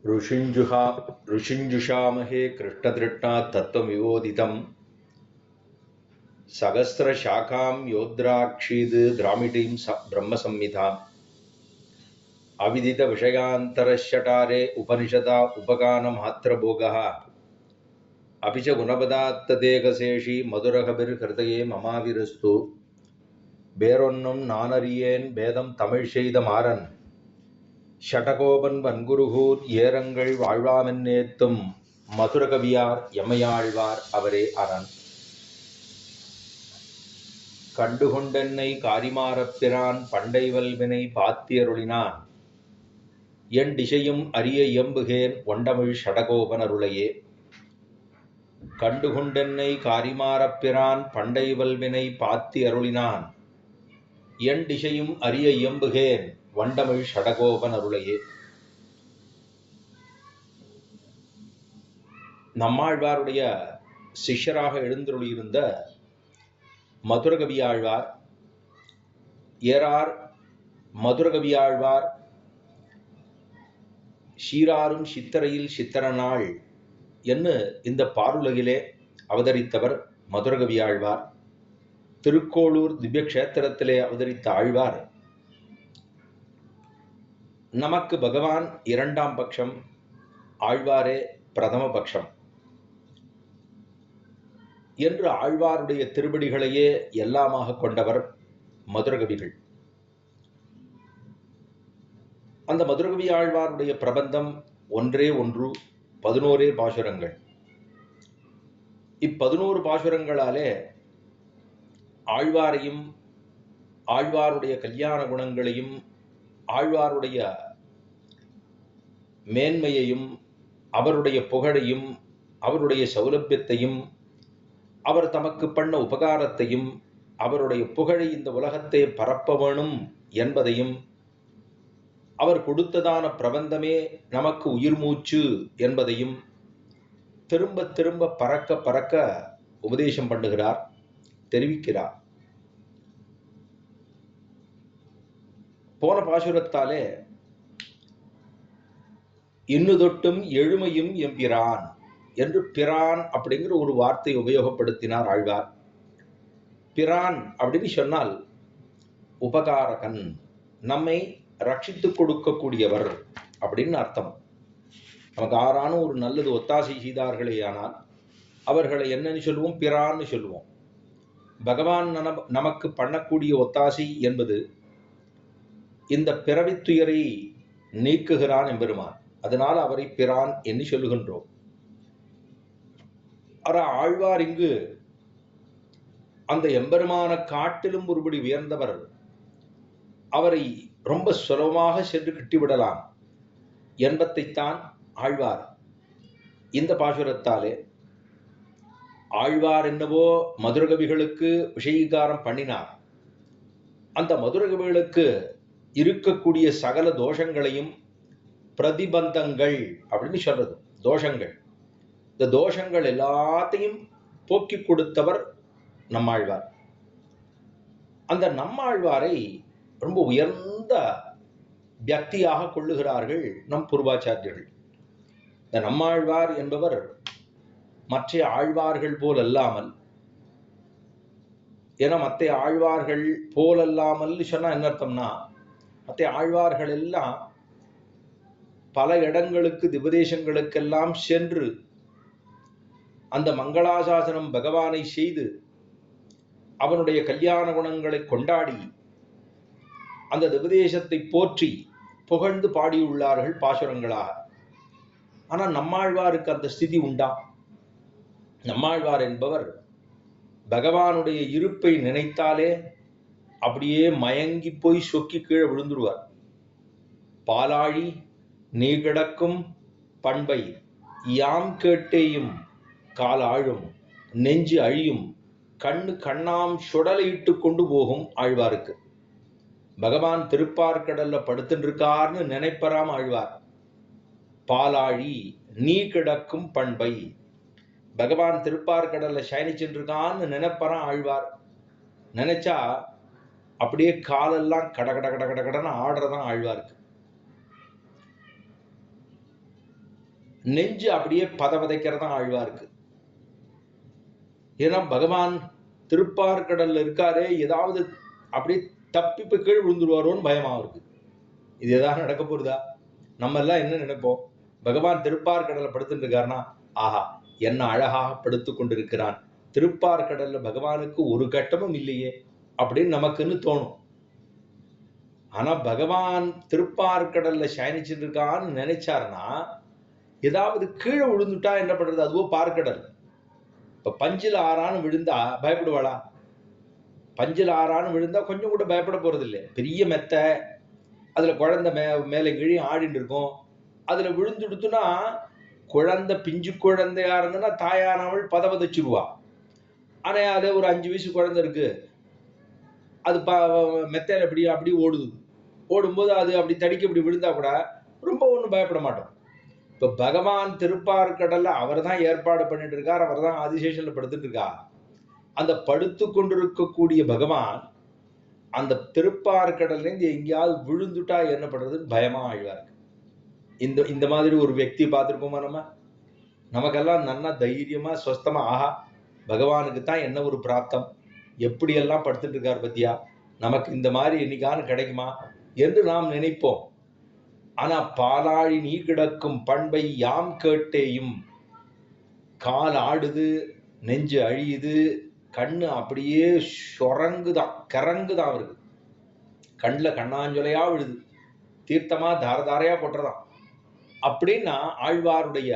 ऋषिञ्जुषामहे कृष्णतृष्णात् तत्त्वविबोधितम् सहस्रशाखां योद्राक्षीद् द्रामिडीं ब्रह्मसंहिताम् अविदितविषयान्तरश्चटारे उपनिषदा उपगानमात्रभोगः अपि च गुणपदात्तदेकशेषी मधुरकविर्हृदये ममाविरस्तु வேறொன்னும் நானறியேன் பேதம் தமிழ் செய்த மாறன் ஷடகோபன் வன்குருகூர் ஏரங்கள் வாழ்வாமென்னேத்தும் மதுரகவியார் எமையாழ்வார் அவரே அரண். கண்டுகொண்டென்னை காரிமாறப்பிரான் பண்டைவல்வினை பாத்தியருளினான் என் திசையும் அரிய இயம்புகேன் ஒண்டமிழ் ஷடகோபன் அருளையே. கண்டுகொண்டென்னை காரிமாறப்பிரான் பண்டைவல்வினை பாத்தி அருளினான் என் திசையும் அரிய இயம்புகேன் வண்டமிழ் ஷடகோபன் அருளையே. நம்மாழ்வாருடைய சிஷ்யராக எழுந்தருளியிருந்த மதுரகவியாழ்வார் ஏறார் மதுரகவியாழ்வார் சீராரும் சித்தரையில் சித்திரநாள் என்று இந்த பாருலகிலே அவதரித்தவர் மதுரகவியாழ்வார். திருக்கோளூர் திவ்ய கஷேத்திரத்திலே அவதரித்த ஆழ்வார் நமக்கு பகவான் இரண்டாம் பட்சம், ஆழ்வாரே பிரதம பட்சம் என்று ஆழ்வாருடைய திருவடிகளையே எல்லாமாக கொண்டவர் மதுரகவிகள். அந்த மதுரகவி ஆழ்வாருடைய பிரபந்தம் ஒன்றே ஒன்று, 11 பாசுரங்கள். இ11 பாசுரங்களாலே ஆழ்வாரையும் ஆழ்வாருடைய கல்யாண குணங்களையும் ஆழ்வாருடைய மேன்மையையும் அவருடைய புகழையும் அவருடைய சௌலபியத்தையும் அவர் தமக்கு பண்ண உபகாரத்தையும் அவருடைய புகழை இந்த உலகத்தை பரப்ப வேணும் என்பதையும் அவர் கொடுத்ததான பிரபந்தமே நமக்கு உயிர் மூச்சு என்பதையும் திரும்ப திரும்ப பறக்க பறக்க உபதேசம் பண்ணுகிறார், தெரிவிக்கிறார். போன பாசுரத்தாலே இன்னு தொட்டும் எழுமையும் எம்பிரான் என்று பிரான் அப்படிங்கிற ஒரு வார்த்தை உபயோகப்படுத்தினார் ஆழ்வார். பிரான் அப்படின்னு சொன்னால் உபகாரகன், நம்மை ரட்சித்துக் கொடுக்கக்கூடியவர் அப்படின்னு அர்த்தம். நமக்கு ஆறான ஒரு நல்லது ஒத்தாசை செய்தார்களே ஆனால் அவர்களை என்னன்னு சொல்லுவோம்? பிரான்னு சொல்லுவோம். பகவான் நமக்கு பண்ணக்கூடிய ஒத்தாசை என்பது இந்த பிறவித்துயரை நீக்குகிறான் எம்பெருமான். அதனால் அவரை பிரான் என்று சொல்லுகின்றோம். ஆழ்வார் இங்கு அந்த எம்பெருமான காட்டிலும் ஒருபடி உயர்ந்தவர், அவரை ரொம்ப சுலபமாக சென்று கிட்டிவிடலாம் என்பதைத்தான் ஆழ்வார் இந்த பாசுரத்தாலே ஆழ்வார் என்னவோ மதுரகவிகளுக்கு விஷயீகாரம் பண்ணினார். அந்த மதுரகவிகளுக்கு இருக்கக்கூடிய சகல தோஷங்களையும் பிரதிபந்தங்கள் அப்படின்னு சொல்றது, தோஷங்கள், இந்த தோஷங்கள் எல்லாத்தையும் போக்கி கொடுத்தவர் நம்மாழ்வார். அந்த நம்மாழ்வாரை ரொம்ப உயர்ந்த வியக்தியாக கொள்ளுகிறார்கள் நம் பூர்வாச்சாரியர்கள். இந்த நம்மாழ்வார் என்பவர் மற்ற ஆழ்வார்கள் போல் அல்லாமல், ஏன்னா மற்ற ஆழ்வார்கள் போல் அல்லாமல் சொன்னா என்ன அர்த்தம்னா, மற்ற ஆழ்வார்கள் எல்லாம் பல இடங்களுக்கு திபதேசங்களுக்கெல்லாம் சென்று அந்த மங்களாசாசனம் பகவானை செய்து அவனுடைய கல்யாண குணங்களை கொண்டாடி அந்த திபதேசத்தை போற்றி புகழ்ந்து பாடியுள்ளார்கள் பாசுரங்களாக. ஆனா நம்மாழ்வாருக்கு அந்த ஸ்திதி உண்டா? நம்மாழ்வார் என்பவர் பகவானுடைய இருப்பை நினைத்தாலே அப்படியே மயங்கி போய் சொக்கி கீழே விழுந்துருவார். பாலாழி நீ கிடக்கும் பண்பை யாம் கேட்டேயும் காலாழும் நெஞ்சு அழியும் கண்ணு கண்ணாம் சுடலையிட்டு கொண்டு போகும் ஆழ்வாருக்கு. பகவான் திருப்பார்கடல்ல படுத்துட்டு இருக்கார்னு நினைப்பறாம் ஆழ்வார். பாலாழி நீ கிடக்கும் பண்பை, பகவான் திருப்பார்கடல்ல சயனிச்சுட்டு இருக்கான்னு நினைப்பறான் ஆழ்வார். நினைச்சா அப்படியே காலெல்லாம் கட கட கட கட கடன்னு ஆடுறதான் ஆழ்வாருக்கு. நெஞ்சு அப்படியே பதவதைக்கிறதா ஆழ்வாருக்கு. ஏன்னா பகவான் திருப்பார்கடல்ல இருக்காரே, ஏதாவது அப்படியே தப்பி போய் கீழ் விழுந்துருவாரோன்னு பயமா இருக்கு. இது ஏதாவது நடக்க போறதா? நம்ம எல்லாம் என்ன நினைப்போம்? பகவான் திருப்பார்கடல்ல படுத்துட்டு இருக்காருன்னா, ஆஹா என்ன அழகாக படுத்து கொண்டிருக்கிறான், திருப்பார்கடல்ல பகவானுக்கு ஒரு கட்டமும் இல்லையே அப்படின்னு நமக்குன்னு தோணும். ஆனா பகவான் திருப்பார்கடல்ல சயனிச்சுட்டு இருக்கான்னு நினைச்சாருன்னா, ஏதாவது கீழே விழுந்துட்டா என்ன பண்றது? அதுவோ பார்க்கடல். இப்ப பஞ்சில் ஆறான்னு விழுந்தா பயப்படுவாளா? பஞ்சில் ஆறான்னு விழுந்தா கொஞ்சம் கூட பயப்பட போறது இல்லை. பெரிய மெத்தை, அதுல குழந்தை மேல கீழே ஆடிட்டு இருக்கும். அதுல விழுந்துடுத்துனா குழந்தை, பிஞ்சு குழந்தையா இருந்ததுன்னா தாயானவள் பதவதைச்சிருவா. ஆனா அது ஒரு 5 வயசு குழந்தை இருக்கு, அது மெத்தையில அப்படி ஓடுது. ஓடும்போது அது அப்படி தடிக்க இப்படி விழுந்தா கூட ரொம்ப ஒன்றும் பயப்பட மாட்டோம். இப்ப பகவான் திருப்பார்கடல்ல அவர் தான் ஏற்பாடு பண்ணிட்டு இருக்கார், அவர் தான் ஆதிசேஷன்ல படுத்துட்டு இருக்கார். அந்த படுத்து கொண்டிருக்கக்கூடிய பகவான் அந்த திருப்பார்கடல்ல இருந்து எங்கேயாவது விழுந்துட்டா என்ன பண்றதுன்னு பயமா ஆழ்வார். இந்த மாதிரி ஒரு व्यक्ति பார்த்திருக்கோமா? நமக்கெல்லாம் நன்னா தைரியமா ஸ்வஸ்தமா, ஆஹா பகவானுக்கு தான் என்ன ஒரு பிராப்தம், எப்படி எல்லாம் படுத்துட்டு இருக்கார் பத்தியா, நமக்கு இந்த மாதிரி என்னைக்கானு கிடைக்குமா என்று நாம் நினைப்போம். ஆனா பாலாழி நீ கிடக்கும் பண்பை யாம் கேட்டேயும், கால் ஆடுது, நெஞ்சு அழியுது, கண்ணு அப்படியே சொரங்குதான், கிறங்குதான். அவருக்கு கண்ணுல கண்ணாஞ்சொலையா விழுது, தீர்த்தமா தாரதாரையா போட்டுறதான். அப்படின்னா ஆழ்வாருடைய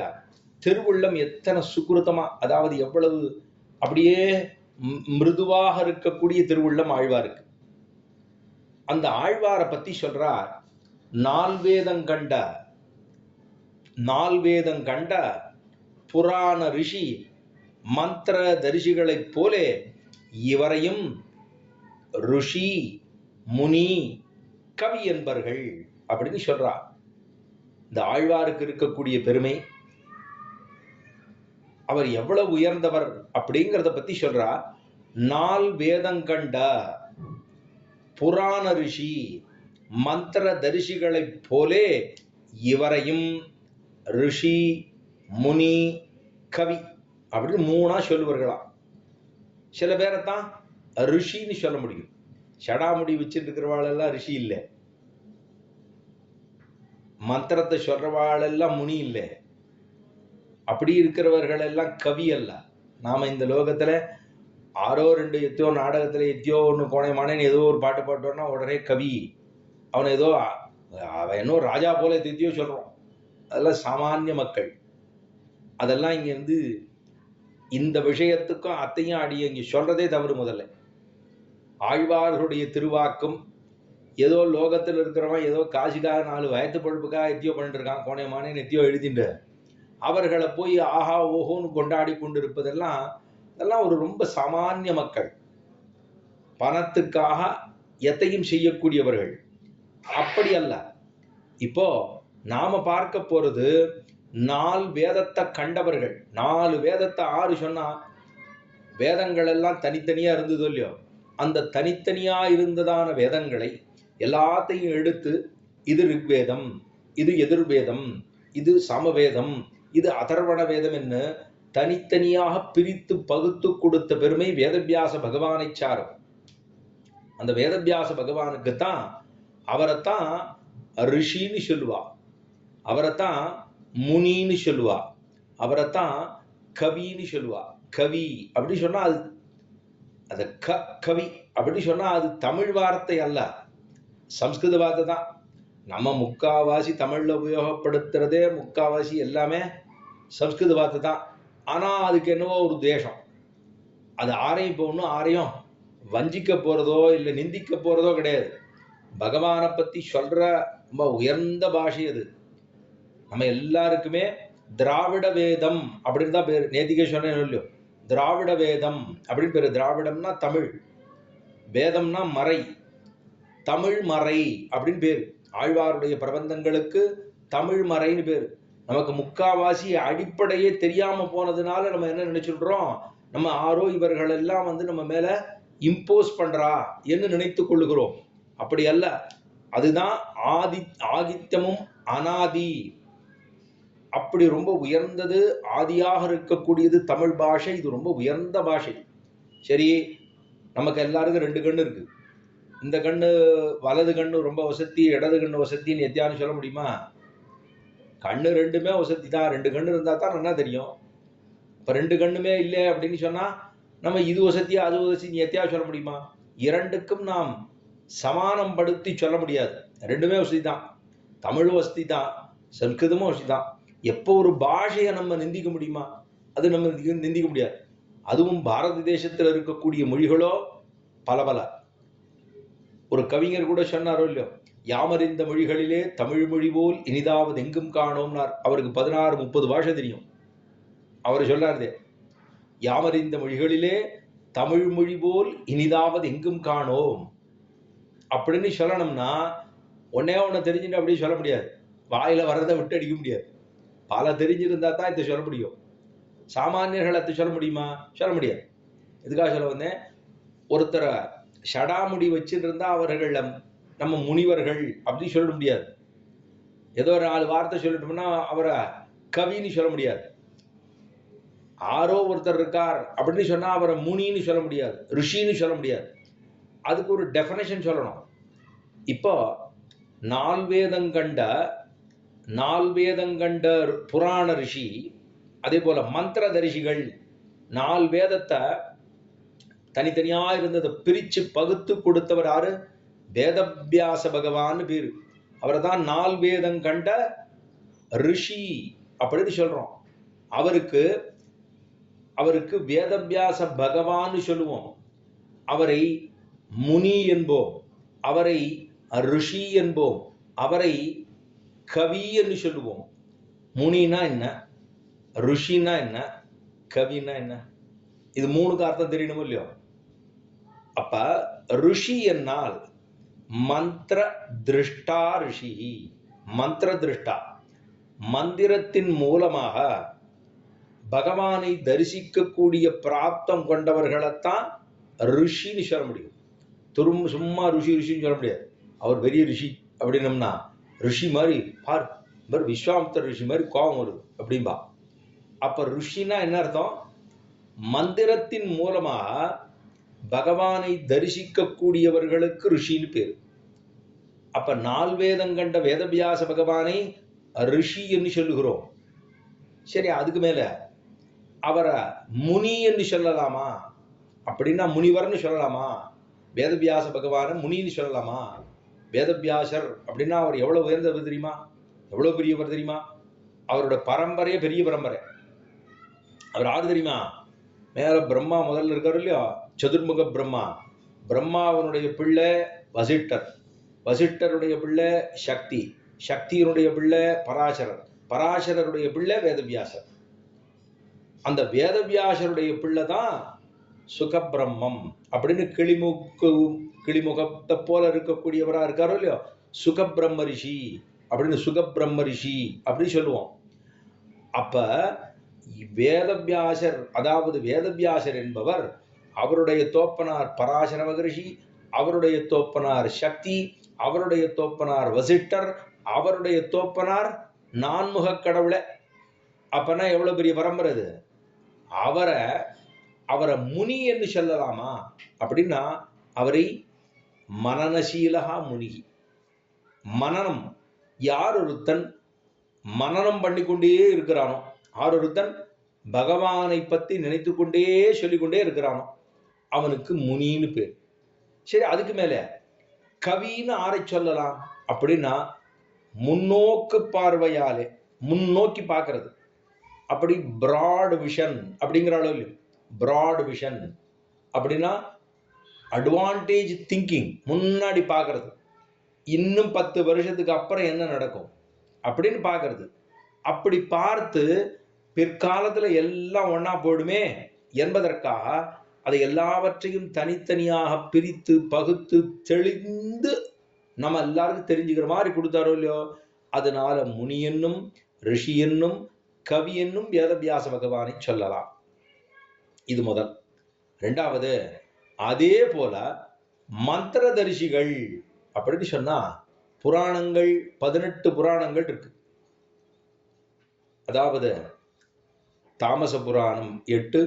திருவுள்ளம் எத்தனை சுக்குருத்தமா, அதாவது எவ்வளவு அப்படியே மிருதுவாக இருக்கக்கூடிய திருவுள்ளம் ஆழ்வாருக்கு. அந்த ஆழ்வாரை பத்தி சொல்றார், நால்வேதங்கண்ட புராண ரிஷி மந்திர தரிசிகளைப் போலே இவரையும் ருஷி முனி கவி என்பர்கள் அப்படின்னு சொல்றார். இந்த ஆழ்வாருக்கு இருக்கக்கூடிய பெருமை, அவர் எவ்வளவு உயர்ந்தவர் அப்படிங்கிறத பத்தி சொல்றார். 4 வேதங்கண்ட புராண ரிஷி மந்திர தரிசிகளைப் போலே இவரையும் ரிஷி முனி கவி அப்படின்னு 3ஆ சொல்லுவார்களாம். சில பேரைத்தான் ரிஷின்னு சொல்ல முடியும். சடாமுடி வச்சுட்டு இருக்கிறவாளெல்லாம் ரிஷி இல்லை, மந்திரத்தை சொல்றவாளெல்லாம் முனி இல்லை, அப்படி இருக்கிறவர்கள் எல்லாம் கவி அல்ல. நாம இந்த லோகத்துல ஆரோ 2 எத்தியோ நாடகத்துல எத்தியோ ஒன்று கோணைமானேன்னு ஏதோ ஒரு பாட்டு பாட்டோம்னா உடனே கவி, அவனை ஏதோ அவன் இன்னும் ராஜா போல எத்தியோ சொல்றோம். அதெல்லாம் சாமானிய மக்கள். அதெல்லாம் இங்க வந்து இந்த விஷயத்துக்கும் அத்தையும் அடி இங்க சொல்றதே தவறு. முதல்ல ஆழ்வார்களுடைய திருவாக்கும் ஏதோ லோகத்தில் இருக்கிறவன் ஏதோ காசுக்காக 4 வயத்து பொழுப்புக்காக எத்தியோ பண்ணிட்டு இருக்கான், கோணைமானேன்னு எத்தியோ எழுதிட்டு அவர்களை போய் ஆஹா ஓஹோன்னு கொண்டாடி கொண்டிருப்பதெல்லாம் இதெல்லாம் ஒரு ரொம்ப சாமானிய மக்கள், பணத்துக்காக எத்தையும் செய்யக்கூடியவர்கள். அப்படி அல்ல. இப்போ நாம பார்க்க போறது 4 வேதத்தை கண்டவர்கள். 4 வேதத்தை 6 சொன்னா வேதங்கள் எல்லாம் தனித்தனியா இருந்ததோ இல்லையோ, அந்த தனித்தனியா இருந்ததான வேதங்களை எல்லாத்தையும் எடுத்து இது ரிக்வேதம், இது எதிர்வேதம், இது சமவேதம், இது அதர்வண வேதம் என்ன தனித்தனியாக பிரித்து பகுத்து கொடுத்த பெருமை வேதவியாச பகவானை சாரும். அந்த வேதவியாச பகவானுக்கு தான் அவரைத்தான் ரிஷின்னு சொல்லுவா, அவரைத்தான் முனின்னு சொல்லுவா, அவரைத்தான் கவின்னு சொல்லுவா. கவி அப்படி சொன்னா அது கவி அப்படி சொன்னா அது தமிழ் வார்த்தை அல்ல, சம்ஸ்கிருத வார்த்தை தான். நம்ம முக்காவாசி தமிழ்ல உபயோகப்படுத்துறதே முக்காவாசி எல்லாமே சம்ஸ்கிருத வார்த்தை தான். ஆனா அதுக்கு என்னவோ ஒரு தேசம். அது ஆரையும் இப்போ ஒன்றும் ஆரையும் வஞ்சிக்க போறதோ இல்லை நிந்திக்க போறதோ கிடையாது. பகவானை பத்தி சொல்ற ரொம்ப உயர்ந்த பாஷை அது. நம்ம எல்லாருக்குமே திராவிட வேதம் அப்படின்னு தான் பேர். நேத்திகே சொன்னேன் இல்லையோ, திராவிட வேதம் அப்படின்னு பேரு. திராவிடம்னா தமிழ், வேதம்னா மறை, தமிழ் மறை அப்படின்னு பேரு. ஆழ்வாருடைய பிரபந்தங்களுக்கு தமிழ் மறைன்னு பேரு. நமக்கு முக்காவாசி அடிப்படையே தெரியாம போனதுனால நம்ம என்ன நினைச்சுடுறோம், நம்ம ஆரோ இவர்கள் எல்லாம் வந்து நம்ம மேல இம்போஸ் பண்றா என்று நினைத்துக் கொள்ளுகிறோம். அப்படி அல்ல. அதுதான் ஆதித்யமும் அனாதி. அப்படி ரொம்ப உயர்ந்தது, ஆதியாக இருக்கக்கூடியது தமிழ் பாஷை. இது ரொம்ப உயர்ந்த பாஷை. சரி, நமக்கு எல்லாருக்கும் 2 கண்ணு இருக்கு. இந்த கண்ணு, வலது கண்ணு ரொம்ப வசதி, இடது கண்ணு வசதின்னு எத்தியான்னு சொல்ல முடியுமா? கண்ணு 2மே வசதி தான். 2 கண்ணு இருந்தா தான் நல்லா தெரியும். இப்ப 2 கண்ணுமே இல்லை அப்படின்னு சொன்னா நம்ம இது வசதியா அது வசதி எத்தியா சொல்ல முடியுமா? இரண்டுக்கும் நாம் சமானம் படுத்தி சொல்ல முடியாது. 2மே வசதி தான். தமிழ் வசதி தான், சம்ஸ்கிருதமும் வசதி தான். எப்போ ஒரு பாஷையை நம்ம நிந்திக்க முடியுமா? அது நம்ம நிந்திக்க முடியாது. அதுவும் பாரத தேசத்தில் இருக்கக்கூடிய மொழிகளோ பல பல. ஒரு கவிஞர் கூட சொன்னாரோ இல்லையோ, யாமறிந்த மொழிகளிலே தமிழ் மொழி போல் இனிதாவது எங்கும் காணோம்னார். அவருக்கு 16-30 பாஷை தெரியும். அவர் சொல்லாருதே, யாமறிந்த மொழிகளிலே தமிழ் மொழி போல் இனிதாவது எங்கும் காணோம் அப்படின்னு சொல்லணும்னா ஒன்னே ஒன்று தெரிஞ்சுட்டு அப்படியே சொல்ல முடியாது. வாயில வர்றதை விட்டு அடிக்க முடியாது. பல தெரிஞ்சிருந்தா தான் இதை சொல்ல முடியும். சாமானியர்கள் அதை சொல்ல முடியுமா? சொல்ல முடியாது. எதுக்காக சொல்ல வந்தேன், ஒருத்தரை ஷடாமுடி வச்சுட்டு இருந்தா அவர்கள் நம்ம முனிவர்கள் அப்படி சொல்ல முடியாது. ஏதோ 4 வார்த்தை சொல்லிட்டோம்னா அவரை கவின்னு சொல்ல முடியாது. ஆரோ ஒருத்தர் இருக்கார் அப்படின்னு சொன்னா அவரை முனின்னு சொல்ல முடியாது, ரிஷின்னு சொல்ல முடியாது. அதுக்கு ஒரு டெஃபினேஷன் சொல்லணும். இப்போ நால்வேதங்கண்ட புராண ரிஷி, அதே போல மந்திர தரிசிகள், 4 வேதத்தை தனித்தனியா இருந்ததை பிரிச்சு பகுத்து கொடுத்தவர் யாரு? வேதவியாச பகவான் பேரு. அவரை தான் 4 வேதம் கண்ட ரிஷி அப்படின்னு சொல்றோம். அவருக்கு வேதவியாச பகவான் சொல்லுவோம். அவரை முனி என்போம், அவரை ரிஷி என்போம், அவரை கவி என்று சொல்லுவோம். முனினா என்ன, ரிஷினா என்ன, கவினா என்ன? இது 3க்கு அர்த்தம் தெரியணும் இல்லையோ? அப்ப ரிஷி என்னால் மந்திர திருஷ்டா ரிஷி. மந்திர திருஷ்டா, மந்திரத்தின் மூலமாக பகவானை தரிசிக்கக்கூடிய பிராப்தம் கொண்டவர்களைத்தான் ரிஷின்னு சொல்ல முடியும். சும்மா ரிஷின்னு சொல்ல முடியாது. அவர் பெரிய ரிஷி அப்படின்னம்னா ரிஷி மாதிரி பார், விஸ்வாமித்திர ரிஷி மாதிரி கோபம் வருது அப்படின்பா. அப்ப ரிஷினா என்ன அர்த்தம்? மந்திரத்தின் மூலமாக பகவானை தரிசிக்கக்கூடியவர்களுக்கு ரிஷின்னு பேரு. அப்ப 4 வேதம் கண்ட வேதவியாச பகவானை ரிஷி என்று சொல்லுகிறோம். சரி, அதுக்கு மேல அவரை முனி என்று சொல்லலாமா? அப்படின்னா முனிவர்னு சொல்லலாமா? வேதவியாச பகவான முனின்னு சொல்லலாமா? வேதவியாசர் அப்படின்னா அவர் எவ்வளவு உயர்ந்தவர் தெரியுமா? எவ்வளவு பெரியவர் தெரியுமா? அவரோட பரம்பரையே பெரிய பரம்பரை. அவர் யாரு தெரியுமா? மேல பிரம்மா முதல்ல இருக்காரு இல்லையா, சதுர்முக பிரம்மா. பிரம்மாவனுடைய பிள்ளை வசிட்டர், வசிட்டருடைய பிள்ளை சக்தி, சக்தியினுடைய பிள்ளை பராசரர், பராசரருடைய பிள்ளை வேதவியாசர். அந்த வேதவியாசருடைய பிள்ளை தான் சுகபிரம்மம் அப்படின்னு கிளிமுகத்தை போல இருக்கக்கூடியவரா இருக்காரோ இல்லையோ, சுகபிரம்ம ரிஷி அப்படின்னு, சுகபிரம்ம ரிஷி அப்படின்னு சொல்லுவோம். அப்ப வேதவியாசர், அதாவது வேதவியாசர் என்பவர், அவருடைய தோப்பனார் பராசர மகரிஷி, அவருடைய தோப்பனார் சக்தி, அவருடைய தோப்பனார் வசிட்டர், அவருடைய தோப்பனார் நான்முக கடவுளை. அப்பனா எவ்வளவு பெரிய பரம்பரை அது! அவரை முனி என்று சொல்லலாமா? அப்படின்னா அவரை மனநசீலகா முனி. மனனம், யார் ஒருத்தன் மனனம் பண்ணிக்கொண்டே இருக்கிறானோ, யார் ஒருத்தன் பகவானை பத்தி நினைத்து கொண்டே சொல்லிக்கொண்டே இருக்கிறானோ அவனுக்கு முனின்னு பேர். சரி, அதுக்கு மேல கவின்னு ஆரை சொல்லலாம் அப்படின்னா முன்னோக்கு பார்வையாலே, முன்னோக்கி பார்க்கறது. அப்படி பிராட் விஷன் அப்படிங்கிற அளவு, பிராட் விஷன் அப்படின்னா அட்வான்டேஜ் திங்கிங், முன்னாடி பார்க்கறது, இன்னும் 10 வருஷத்துக்கு அப்புறம் என்ன நடக்கும் அப்படின்னு பார்க்கறது. அப்படி பார்த்து பிற்காலத்துல எல்லாம் ஒன்னா போயிடுமே என்பதற்காக அதை எல்லாவற்றையும் தனித்தனியாக பிரித்து பகுத்து தெளிந்து நம்ம எல்லாருக்கும் தெரிஞ்சுக்கிற மாதிரி கொடுத்தாரோ இல்லையோ, அதனால முனி என்னும் ரிஷி என்னும் கவி என்னும் வேதவியாச பகவானை சொல்லலாம். இது முதல். 2வது, அதே போல மந்திர தரிசிகள் அப்படின்னு சொன்னா புராணங்கள் 18 புராணங்கள் இருக்கு. அதாவது தாமச புராணம் 8,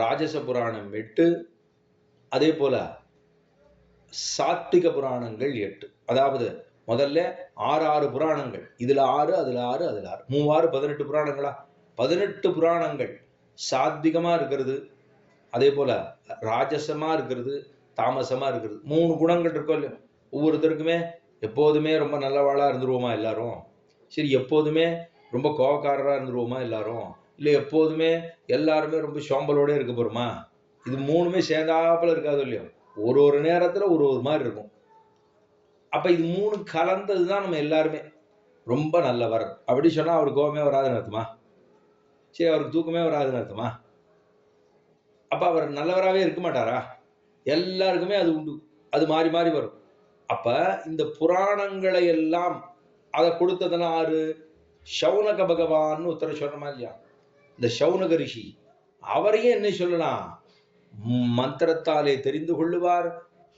ராஜச புராணம் 8, அதே போல சாத்விக புராணங்கள் 8. அதாவது முதல்ல 6 புராணங்கள், இதுல 6, அதுல 6, அதுல 6, 3 18 புராணங்களா? 18 புராணங்கள் சாத்விகமா இருக்கிறது, அதே போல ராஜசமா இருக்கிறது, தாமசமா இருக்கிறது. 3 குணங்கள் இருக்கும் இல்லையா? ஒவ்வொருத்தருக்குமே எப்போதுமே ரொம்ப நல்லவாளா இருந்துருவோமா எல்லாரும்? சரி, எப்போதுமே ரொம்ப கோபக்காரரா இருந்துருவோமா எல்லாரும்? இல்லை எப்போதுமே எல்லாருமே ரொம்ப சோம்பலோட இருக்க போறோமா? இது 3மே சேர்ந்தாப்புல இருக்காது இல்லையோ? ஒரு நேரத்துல ஒரு மாதிரி இருக்கும். அப்ப இது 3 கலந்ததுதான் நம்ம எல்லாருமே. ரொம்ப நல்லவர் அப்படி சொன்னா அவருக்கு கோபமே வராதுன்னு அர்த்தமா? சரி, அவருக்கு தூக்கமே வராதுன்னு அர்த்தமா? அப்ப அவர் நல்லவராகவே இருக்க மாட்டாரா? எல்லாருக்குமே அது உண்டு. அது மாறி மாறி வரும். அப்ப இந்த புராணங்களை எல்லாம் அதை கொடுத்ததுன்னா ஆறு? சௌனக பகவான் ஒருத்தர் சொல்றமா இல்லையா? இந்த சௌனக ரிஷி அவரையும் என்ன சொல்லலாம்? மந்திரத்தாலே தெரிந்து கொள்ளுவார்,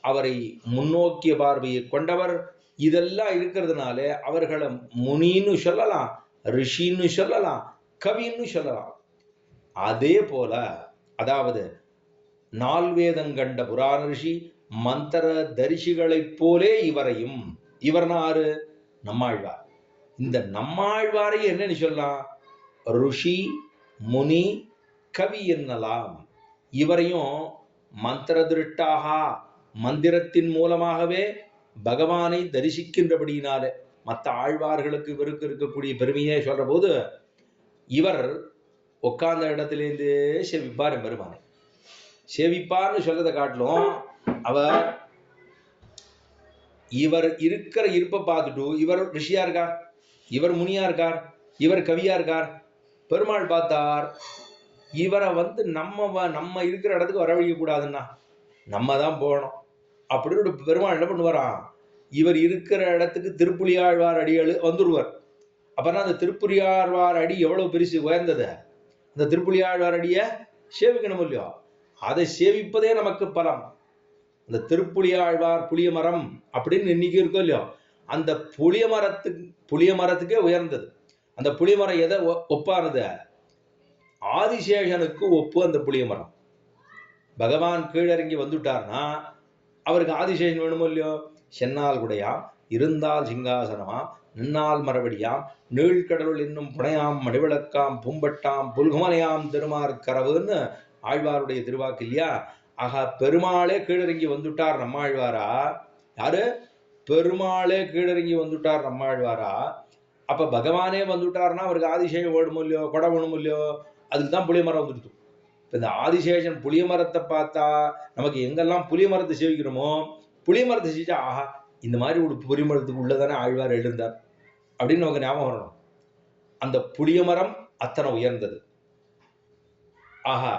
அவரை முன்னோக்கிய பார்வையை கொண்டவர். இதெல்லாம் இருக்கிறதுனால அவர்களை முனின்னு சொல்லலாம், ரிஷின்னு சொல்லலாம், கவின்னு சொல்லலாம். அதே போல அதாவது நால்வேதங்கண்ட புராண ரிஷி மந்திர தரிசிகளைப் போலே இவரையும், இவர்னா ஆறு? நம்மாழ்வார். இந்த நம்மாழ்வாரை என்னன்னு சொல்லலாம்? ருஷி, முனி, கவி என்னலாம். இவரையும் மந்திர திருட்டாக மந்திரத்தின் மூலமாகவே பகவானை தரிசிக்கின்றபடியினாலே மற்ற ஆழ்வார்களுக்கு இவருக்கு இருக்கக்கூடிய பெருமையை சொல்ற போது, இவர் உட்கார்ந்த இடத்திலேருந்தே செவிப்பார் பெருமானை. சேவிப்பார்னு சொல்றதை காட்டிலும் அவர் இவர் இருக்கிற இருப்பை பார்த்துட்டு இவர் ரிஷியா இருக்கார், இவர் முனியா இருக்கார், இவர் கவியா இருக்கார். பெருமாள் பார்த்தார், இவரை நம்ம இருக்கிற இடத்துக்கு வரவழிக்க கூடாதுன்னா நம்ம தான் போகணும் அப்படின்னு பெருமாள் என்ன பண்ணுவாராம்? இவர் இருக்கிற இடத்துக்கு திருப்புலியாழ்வார் அடி வந்துடுவார். அப்பனா அந்த திருப்புலியாழ்வார் அடி எவ்வளவு பெருசு உயர்ந்தது? அந்த திருப்புலியாழ்வார் அடிய சேவிக்கணும் இல்லையோ? அதை சேவிப்பதே நமக்கு பலம். அந்த திருப்புலியாழ்வார் புளிய மரம் அப்படின்னு இன்னைக்கு இருக்கோ இல்லையோ, அந்த புளிய மரத்துக்கே உயர்ந்தது. அந்த புளிய மரம் எதை ஒப்பானது? ஆதிசேஷனுக்கு ஒப்பு அந்த புளிய மரம். பகவான் கீழிறங்கி வந்துட்டார்னா அவருக்கு ஆதிசேஷன் வேணுமோ இல்லையோ? சென்னால் குடையாம், இருந்தால் சிங்காசனமாம், நின்னால் மறுபடியாம், நீழ்கடலுள் இன்னும் புனையாம், மணிவிளக்காம், பூம்பட்டாம், புல்குமலையாம், திருமார்கரவுன்னு ஆழ்வாருடைய திருவாக்கு இல்லையா? ஆக பெருமாளே கீழிறங்கி வந்துட்டார் நம்மாழ்வாரா? யாரு? பெருமாளே கீழிறங்கி வந்துட்டார் நம்மாழ்வாரா? அப்ப பகவானே வந்துட்டார்னா அவருக்கு ஆதிசேஷன் வேணுமோ இல்லையோ? கொடை வேணுமோ இல்லையோ? அதுக்கு தான் புளிய மரம் வந்துடுது. இந்த ஆதிசேஷன் புளிய மரத்தை பார்த்தா நமக்கு எங்கெல்லாம் புளிய மரத்தை சேவிக்கிறோமோ, புளிய மரத்தை சேவிச்சா ஆஹா, இந்த மாதிரி ஒரு புளிய மரத்துக்கு உள்ளதானே ஆழ்வார் எழுந்தார் அப்படின்னு நமக்கு ஞாபகம் வரணும். அந்த புளிய மரம் அத்தனை உயர்ந்தது. ஆஹா,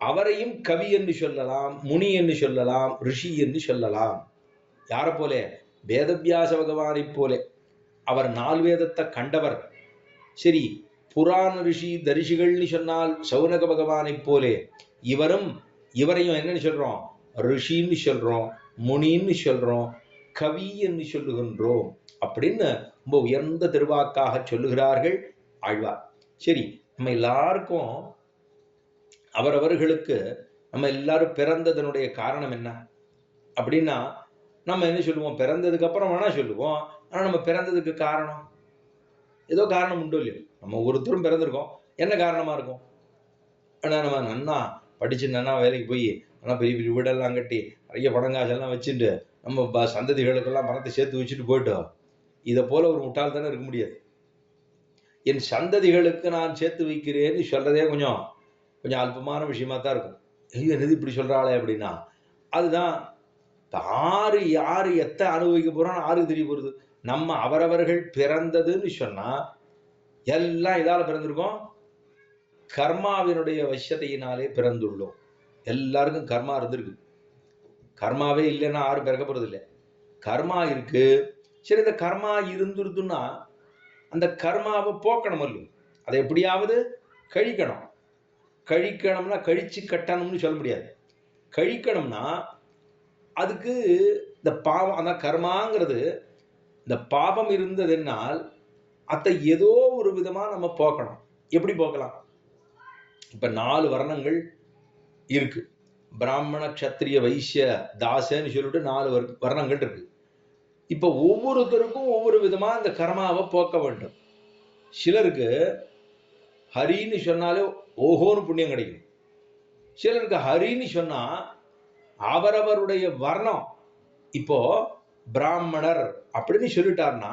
அவரையும் கவி என்று சொல்லலாம், முனி என்று சொல்லலாம், ரிஷி என்று சொல்லலாம். யாரை போல? வேதவியாச பகவானை போலே. அவர் 4 வேதத்தை கண்டவர். சரி, புராண ரிஷி தரிசிகள்னு சொன்னால் சௌனக பகவானை போலே இவரையும் என்னன்னு சொல்றோம்? ரிஷின்னு சொல்றோம், முனின்னு சொல்றோம், கவி என்று சொல்லுகின்றோம் அப்படின்னு ரொம்ப உயர்ந்த திருவாக்காக சொல்லுகிறார்கள் ஆழ்வார். சரி, நம்ம எல்லாருக்கும் அவரவர்களுக்கு நம்ம எல்லாரும் பிறந்ததனுடைய காரணம் என்ன அப்படின்னா, நம்ம என்ன சொல்லுவோம்? பிறந்ததுக்கு அப்புறம் வேணா சொல்லுவோம். ஆனா நம்ம பிறந்ததுக்கு காரணம் ஏதோ காரணம் உண்டு இல்லையோ? நம்ம ஒருத்தரும் பிறந்திருக்கோம், என்ன காரணமா இருக்கும்? ஆனா நம்ம நன்னா படிச்சு நன்னா வேலைக்கு போய் நல்லா பெரிய பெரிய வீடெல்லாம் கட்டி நிறைய பணம் காசெல்லாம் வச்சுட்டு நம்ம சந்ததிகளுக்கெல்லாம் பணத்தை சேர்த்து வச்சுட்டு போயிட்டோம். இதை போல ஒரு முட்டாள் தானே இருக்க முடியாது. என் சந்ததிகளுக்கு நான் சேர்த்து வைக்கிறேன்னு சொல்றதே கொஞ்சம் கொஞ்சம் அல்பமான விஷயமா தான் இருக்கும். என்னது இப்படி சொல்றாளே அப்படின்னா, அதுதான் யாரு யாரு எத்த அனுபவிக்க போறோம்னு யாருக்கு தெரிய போறது? நம்ம அவரவர்கள் பிறந்ததுன்னு சொன்னா எல்லாம் இதால பிறந்திருக்கோம், கர்மாவினுடைய வசியத்தையினாலே பிறந்துள்ளோம். எல்லாருக்கும் கர்மா இருந்திருக்கு. கர்மாவே இல்லைன்னா யாரும் பிறக்க போறது இல்லை. கர்மா இருக்கு. சரி, இந்த கர்மா இருந்துருதுன்னா அந்த கர்மாவை போக்கணும் இல்லையோ? அதை எப்படியாவது கழிக்கணும். கழிக்கணும்னா கழிச்சு கட்டணும்னு சொல்ல முடியாது. கழிக்கணும்னா அதுக்கு இந்த பாவம், அந்த கர்மாங்கிறது, இந்த பாபம் இருந்ததுனால் அத்தை ஏதோ ஒரு விதமா நம்ம போக்கணும். எப்படி போக்கலாம்? இப்ப 4 வர்ணங்கள் இருக்கு. பிராமண, க்ஷத்ரிய, வைசிய, தாசன்னு சொல்லிட்டு 4 வர்ணங்கள் இருக்கு. இப்ப ஒவ்வொருத்தருக்கும் ஒவ்வொரு விதமா இந்த கர்மாவை போக்க வேண்டும். சிலருக்கு ஹரின்னு சொன்னாலே ஓஹோன்னு புண்ணியம் கிடைக்கும். சிலருக்கு ஹரின்னு சொன்னா அவரவருடைய வர்ணம், இப்போ பிராமணர் அப்படின்னு சொல்லிட்டார்னா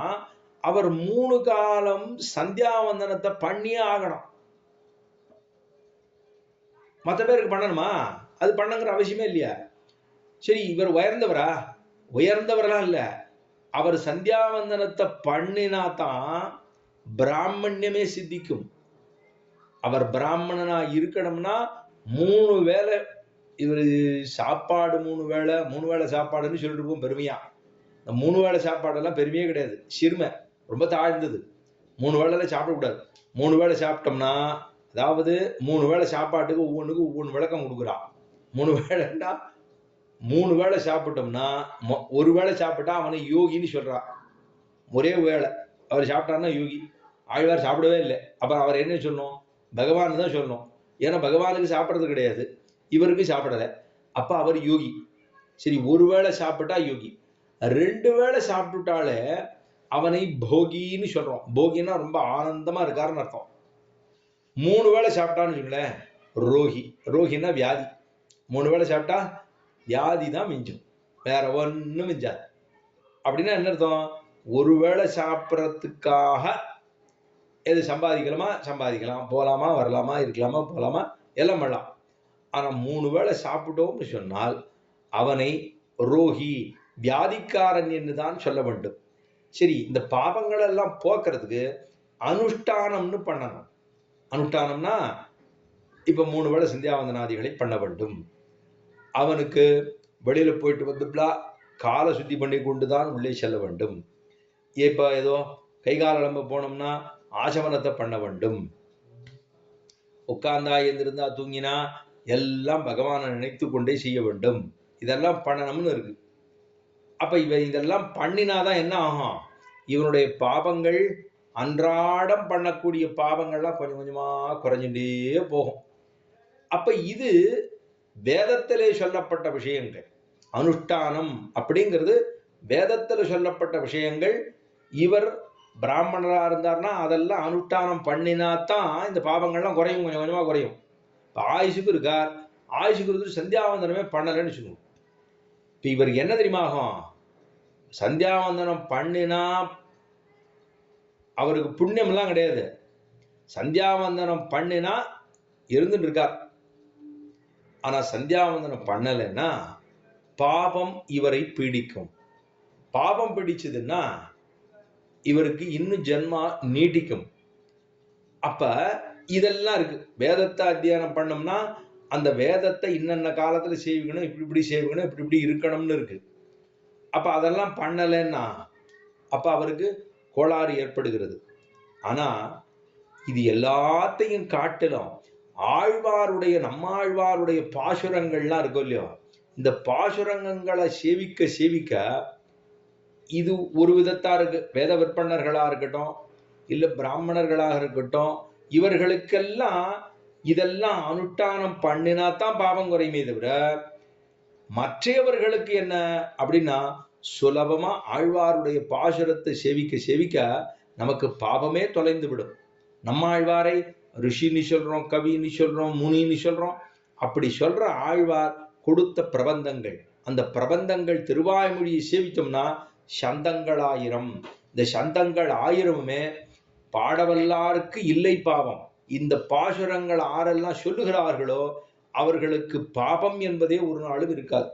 அவர் 3 காலம் சந்தியாவந்தனத்தை பண்ணியே ஆகணும். மற்ற பேருக்கு பண்ணணுமா? அது பண்ணுங்கிற அவசியமே இல்லையா? சரி, இவர் உயர்ந்தவரா? உயர்ந்தவரெல்லாம் இல்ல. அவர் சந்தியாவந்தனத்தை பண்ணினா தான் பிராமணியமே சித்திக்கும். அவர் பிராமணனா இருக்கணும்னா 3 வேளை இவர் சாப்பாடு 3 வேளை சாப்பாடுன்னு சொல்லிட்டு இருப்போம் பெருமையா. இந்த 3 வேளை சாப்பாடெல்லாம் பெருமையே கிடையாது, சிறுமை, ரொம்ப தாழ்ந்தது. 3 வேளையில சாப்பிடக்கூடாது. 3 வேளை சாப்பிட்டோம்னா, அதாவது 3 வேளை சாப்பாட்டுக்கு ஒவ்வொன்றுக்கும் ஒவ்வொன்று விளக்கம் கொடுக்குறான். 3 வேளைன்னா 3 வேளை சாப்பிட்டோம்னா, ஒரு வேளை சாப்பிட்டா அவனை யோகின்னு சொல்றான். ஒரே வேளை அவர் சாப்பிட்டாருன்னா யோகி. ஆழ்வார் சாப்பிடவே இல்லை. அப்புறம் அவர் என்ன சொல்லணும்? பகவான் தான் சொல்லணும். ஏன்னா பகவானுக்கு சாப்பிட்றது கிடையாது, இவருக்கு சாப்பிடலை. அப்ப அவர் யோகி. சரி, ஒரு வேளை சாப்பிட்டா யோகி. 2 வேளை சாப்பிட்டுட்டாலே அவனை போகின்னு சொல்றோம். போகின்னா ரொம்ப ஆனந்தமா இருக்காருன்னு அர்த்தம். 3 வேளை சாப்பிட்டான்னு சொல்ல ரோகி. ரோகின்னா வியாதி. 3 வேளை சாப்பிட்டா வியாதி தான் மிஞ்சும், வேற ஒன்னும் மிஞ்சாது. அப்படின்னா என்ன அர்த்தம்? ஒரு வேளை சாப்பிட்றதுக்காக எது சம்பாதிக்கலாமா? சம்பாதிக்கலாம், போலாமா வரலாமா, இருக்கலாமா போலாமா, எல்லாம் பண்ணலாம். ஆனா 3 வேளை சாப்பிட்டோம்னு சொன்னால் அவனை ரோகி, வியாதிக்காரன் என்று தான் சொல்ல வேண்டும். சரி, இந்த பாவங்கள் எல்லாம் போக்குறதுக்கு அனுஷ்டானம்னு பண்ணணும். அனுஷ்டானம்னா இப்ப 3 வேளை சந்தியாவந்தனாதிகளை பண்ண வேண்டும். அவனுக்கு வெளியில போயிட்டு வந்துட்டா காலை சுத்தி பண்ணி கொண்டுதான் உள்ளே செல்ல வேண்டும். இப்ப ஏதோ கைகால நம்ம போனோம்னா ஆசமனத்தை பண்ண வேண்டும். உட்கார்ந்தா எழுந்திருந்தா தூங்கினா எல்லாம் பகவானை நினைத்து கொண்டே செய்ய வேண்டும். இதெல்லாம் பண்ணணும்னு இருக்கு. அப்ப இவன் இதெல்லாம் பண்ணினாதான் என்ன ஆகும்? இவனுடைய பாவங்கள், அன்றாடம் பண்ணக்கூடிய பாவங்கள்லாம் கொஞ்சம் கொஞ்சமா குறைஞ்சுட்டே போகும். அப்ப இது வேதத்திலே சொல்லப்பட்ட விஷயங்கள். அனுஷ்டானம் அப்படிங்கிறது வேதத்துல சொல்லப்பட்ட விஷயங்கள். இவர் பிராமணரா இருந்தார்னா அதெல்லாம் அனுஷ்டானம் பண்ணினாத்தான் இந்த பாவங்கள்லாம் குறையும், கொஞ்சம் கொஞ்சமா குறையும். ஆயுசுக்கு இருக்கார், ஆயுசுக்கு இருந்து சந்தியாவந்தனமே பண்ணலன்னு சொல்லுவோம். இப்ப இவருக்கு என்ன தெரியுமா ஆகும்? சந்தியாவந்தனம் பண்ணினா அவருக்கு புண்ணியம் எல்லாம் கிடையாது. சந்தியாவந்தனம் பண்ணினா இருந்துட்டு இருக்கார். ஆனா சந்தியாவந்தனம் பண்ணலைன்னா பாபம் இவரை பீடிக்கும். பாபம் பிடிச்சதுன்னா இவருக்கு இன்னும் ஜென்மா நீட்டிக்கும். அப்ப இதெல்லாம் இருக்கு. வேதத்தை அத்தியானம் பண்ணோம்னா அந்த வேதத்தை இன்னென்ன காலத்துல செய்விக்கணும், இப்படி இப்படி செய்விக்கணும், இப்படி இப்படி இருக்கணும்னு இருக்கு. அப்ப அதெல்லாம் பண்ணலைன்னா அப்ப அவருக்கு கோளாறு ஏற்படுகிறது. ஆனா இது எல்லாத்தையும் காட்டிலும் ஆழ்வாருடைய, நம்மாழ்வாருடைய பாசுரங்கள்லாம் இருக்கும் இல்லையோ, இந்த பாசுரங்களை சேவிக்க சேவிக்க இது ஒரு விதத்தா இருக்கு. வேத விற்பனர்களா இருக்கட்டும், இல்ல பிராமணர்களாக இருக்கட்டும், இவர்களுக்கெல்லாம் இதெல்லாம் அனுஷ்டானம் பண்ணினாத்தான் பாவம் குறையுமே தவிர, மற்றவர்களுக்கு என்ன அப்படின்னா சுலபமா ஆழ்வாருடைய பாசுரத்தை சேவிக்க சேவிக்க நமக்கு பாவமே தொலைந்து விடும். நம்ம ஆழ்வாரை ரிஷின்னு சொல்றோம், கவின்னு சொல்றோம், முனின்னு சொல்றோம். அப்படி சொல்ற ஆழ்வார் கொடுத்த பிரபந்தங்கள், அந்த பிரபந்தங்கள் திருவாய்மொழியை சேவித்தோம்னா சந்தங்கள் 1000. இந்த சந்தங்கள் 1000மே பாடவல்லாருக்கு இல்லை பாவம். இந்த பாசுரங்கள் ஆரெல்லாம் சொல்லுகிறார்களோ அவர்களுக்கு பாபம் என்பதே ஒரு நாளும் இருக்காது.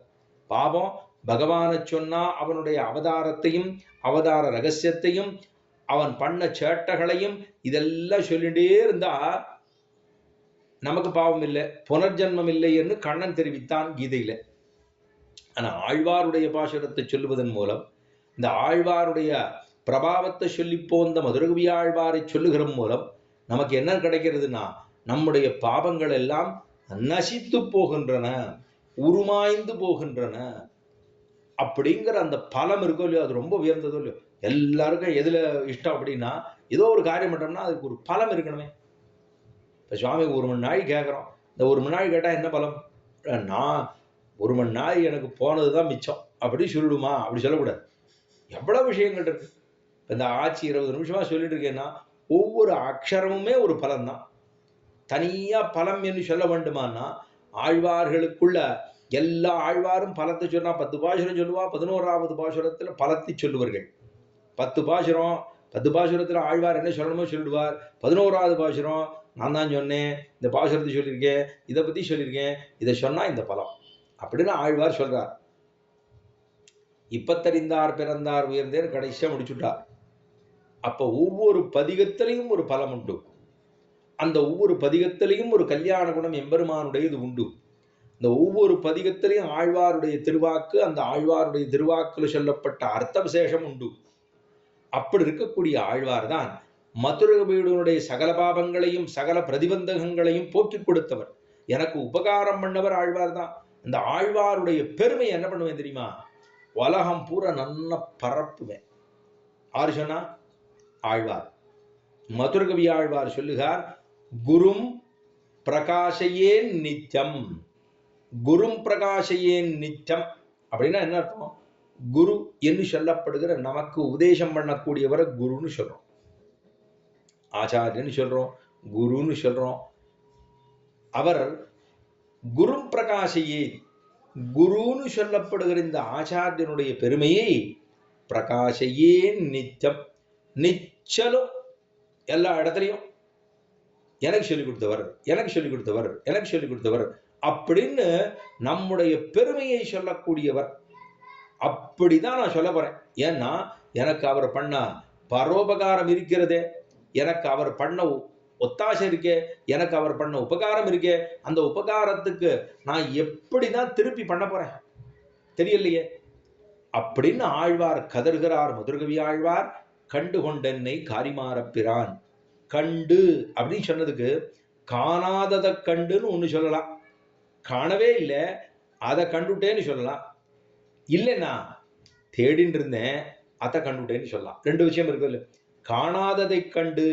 பாபம் பகவானை சொன்னா அவனுடைய அவதாரத்தையும் அவதார ரகசியத்தையும் அவன் பண்ண சேட்டைகளையும் இதெல்லாம் சொல்லிட்டே இருந்தா நமக்கு பாவம் இல்லை, புனர்ஜன்மம் இல்லை என்று கண்ணன் தெரிவித்தான் கீதையில. ஆனா ஆழ்வாருடைய பாசுரத்தை சொல்லுவதன் மூலம், இந்த ஆழ்வாருடைய பிரபாவத்தை சொல்லி போந்த மதுரகவி ஆழ்வாரை சொல்லுகிற மூலம் நமக்கு என்ன கிடைக்கிறதுனா நம்முடைய பாவங்கள் எல்லாம் நசித்து போகின்றன, உருமாய்ந்து போகின்றன. அப்படிங்கிற அந்த பலம் இருக்கோ இல்லையோ, அது ரொம்ப உயர்ந்ததோ இல்லையோ. எல்லாருக்கும் எதுல இஷ்டம் அப்படின்னா, ஏதோ ஒரு காரியம் பண்ணோம்னா அதுக்கு ஒரு பலம் இருக்கணுமே. இப்ப சுவாமிக்கு 1 மணி நாழி கேட்கிறோம். இந்த 1 மணி நாழி கேட்டா என்ன பலம்? நான் 1 மணி நாழி எனக்கு போனதுதான் மிச்சம் அப்படி சொல்லிடுமா? அப்படி சொல்லக்கூடாது. எவ்வளவு விஷயங்கள் இருக்கு. இந்த ஆட்சி 20 நிமிஷமா சொல்லிட்டு இருக்கேன்னா ஒவ்வொரு அக்ஷரமுமே ஒரு பலன் தான். தனியா பலம் என்று சொல்ல வேண்டுமானா ஆழ்வார்களுக்குள்ள எல்லா ஆழ்வாரும் பலத்தை சொன்னா 10 பாசுரம் சொல்லுவா, 11வது பாசுரத்துல பலத்தை சொல்லுவார்கள். 10 பாசுரம் 10 பாசுரத்துல ஆழ்வார் என்ன சொல்லணுமோ சொல்லிடுவார். 11வது பாசுரம் நான் தான் சொன்னேன், இந்த பாசுரத்தை சொல்லியிருக்கேன், இதை பத்தி சொல்லியிருக்கேன், இதை சொன்னா இந்த பலம் அப்படின்னு ஆழ்வார் சொல்றார். இப்பத்தறிந்தார் பிறந்தார் உயர்ந்தேர் கடைசியா முடிச்சுட்டார். அப்ப ஒவ்வொரு பதிகத்திலையும் ஒரு பலம் உண்டு. அந்த ஒவ்வொரு பதிகத்திலையும் ஒரு கல்யாண குணம் எம்பெருமானுடையது உண்டு. இந்த ஒவ்வொரு பதிகத்திலையும் ஆழ்வாருடைய திருவாக்கு, அந்த ஆழ்வாருடைய திருவாக்குல சொல்லப்பட்ட அர்த்த விசேஷம் உண்டு. அப்படி இருக்கக்கூடிய ஆழ்வார் தான் மதுரகவியுடைய சகல பாபங்களையும் சகல பிரதிபந்தகங்களையும் போக்கிக் கொடுத்தவர். எனக்கு உபகாரம் பண்ணவர் ஆழ்வார் தான். இந்த ஆழ்வாருடைய பெருமை என்ன பண்ணுவேன் தெரியுமா? உலகம் பூரா நன்ன பரப்புவேன். ஆறு சொன்னா? ஆழ்வார். மதுரகவி ஆழ்வார் சொல்லுகிறார், குரும் பிரகாசையேன் நித்தியம். குரும் பிரகாசையேன் நித்தியம் அப்படின்னா என்ன அர்த்தம்? குரு என்று சொல்லப்படுகிற நமக்கு உபதேசம் பண்ணக்கூடியவரை குருன்னு சொல்றோம், ஆச்சாரியன்னு சொல்றோம், குருன்னு சொல்றோம். அவர் குரும் பிரகாசையே, குருன்னு சொல்லப்படுகிற இந்த ஆச்சாரியனுடைய பெருமையை பிரகாசையே நித்தியம், நிச்சலும் எல்லா இடத்துலையும் எனக்கு சொல்லிக் கொடுத்தவர், எனக்கு சொல்லிக் கொடுத்தவர், எனக்கு சொல்லிக் கொடுத்தவர் அப்படின்னு நம்முடைய பெருமையை சொல்லக்கூடியவர். அப்படிதான் நான் சொல்ல போறேன். ஏன்னா எனக்கு அவர் பண்ண பரோபகாரம் இருக்கிறதே, எனக்கு அவர் பண்ண ஒத்தாசை இருக்கே, எனக்கு அவர் பண்ண உபகாரம் இருக்கே, அந்த உபகாரத்துக்கு நான் எப்படிதான் திருப்பி பண்ண போறேன் தெரியலையே அப்படின்னு ஆழ்வார் கதறுகிறார். மதுரகவி ஆழ்வார் கண்டு கொண்டென்னை காரிமாறப்பிரான். கண்டு அப்படின்னு சொன்னதுக்கு காணாதத கண்டுன்னு ஒண்ணு சொல்லலாம், காணவே இல்லை அதை கண்டுட்டேன்னு சொல்லலாம், இல்லைன்னா தேடின்னு இருந்தேன் அதை கண்டுட்டேன்னு சொல்லலாம். ரெண்டு விஷயம் இருக்கு இல்ல. காணாததை கண்டு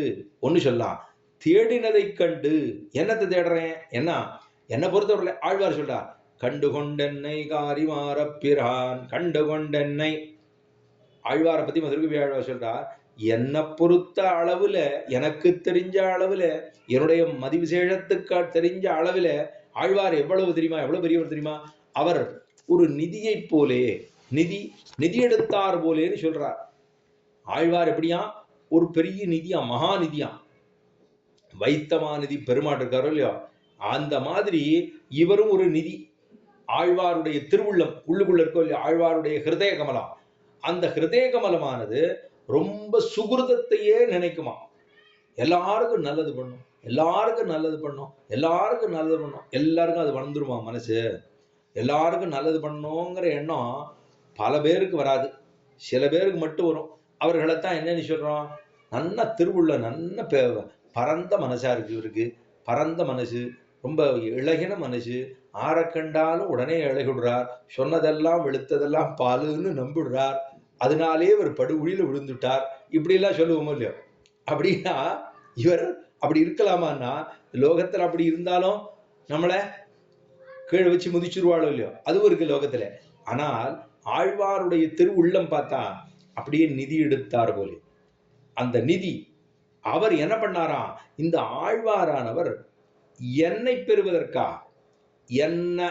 ஒண்ணு சொல்லலாம், தேடினதை கண்டு என்னத்தை தேடுறேன் என்ன என்ன பொறுத்தவரை ஆழ்வார் சொல்றார், கண்டு கொண்டென்னை காரிமாறப்பிரான். கண்டு கொண்டென்னை ஆழ்வாரை பத்தி மதுரகவி ஆழ்வார் சொல்றார், என்னை பொறுத்த அளவுல, எனக்கு தெரிஞ்ச அளவுல, என்னுடைய மதிவிசேஷத்துக்கு தெரிஞ்ச அளவுல ஆழ்வார் எவ்வளவு தெரியுமா, எவ்வளவு பெரியவர் தெரியுமா? அவர் ஒரு நிதியை போலே, நிதி எடுத்தார் போலேன்னு சொல்றார். ஆழ்வார் எப்படியா? ஒரு பெரிய நிதியா, மகா நிதியா, வைத்தமா நிதி பெருமாள் இருக்காரோ இல்லையோ, அந்த மாதிரி இவரும் ஒரு நிதி. ஆழ்வாருடைய திருவுள்ளம் உள்ளுக்குள்ள இருக்கோ இல்லையா, ஆழ்வாருடைய ஹிருதய கமலம், அந்த ஹிருதய கமலமானது ரொம்ப சுகிருதத்தையே நினைக்குமா. எல்லாருக்கும் நல்லது பண்ணும், எல்லாருக்கும் நல்லது பண்ணும், எல்லாருக்கும் நல்லது பண்ணும், எல்லாருக்கும் அது வந்துருமா மனசு. எல்லாருக்கும் நல்லது பண்ணணுங்கிற எண்ணம் பல பேருக்கு வராது, சில பேருக்கு மட்டும் வரும். அவர்களைத்தான் என்னன்னு சொல்றோம்? நல்ல திருவுள்ள, நல்ல பரந்த மனசா இருக்கு இவருக்கு, பரந்த மனசு, ரொம்ப இழகின மனசு, ஆரக்கண்டாலும் உடனே இழகிடுறார், சொன்னதெல்லாம் வெளுத்ததெல்லாம் பாலுன்னு நம்பிடுறார், அதனாலே இவர் படுகுழியில விழுந்துட்டார், இப்படி எல்லாம் சொல்லுவோமோ இல்லையோ. அப்படின்னா இவர் அப்படி இருக்கலாமான்னா, லோகத்துல அப்படி இருந்தாலும் நம்மளை கீழே வச்சு முதிச்சிருவாளோ இல்லையோ, அதுவும் இருக்கு லோகத்துல. ஆனால் ஆழ்வாருடைய திருவுள்ளம் பார்த்தா அப்படியே நிதி எடுத்தார் போலே. அந்த நிதி அவர் என்ன பண்ணாராம்? இந்த ஆழ்வாரானவர் என்னை பெறுவதற்காக, என்ன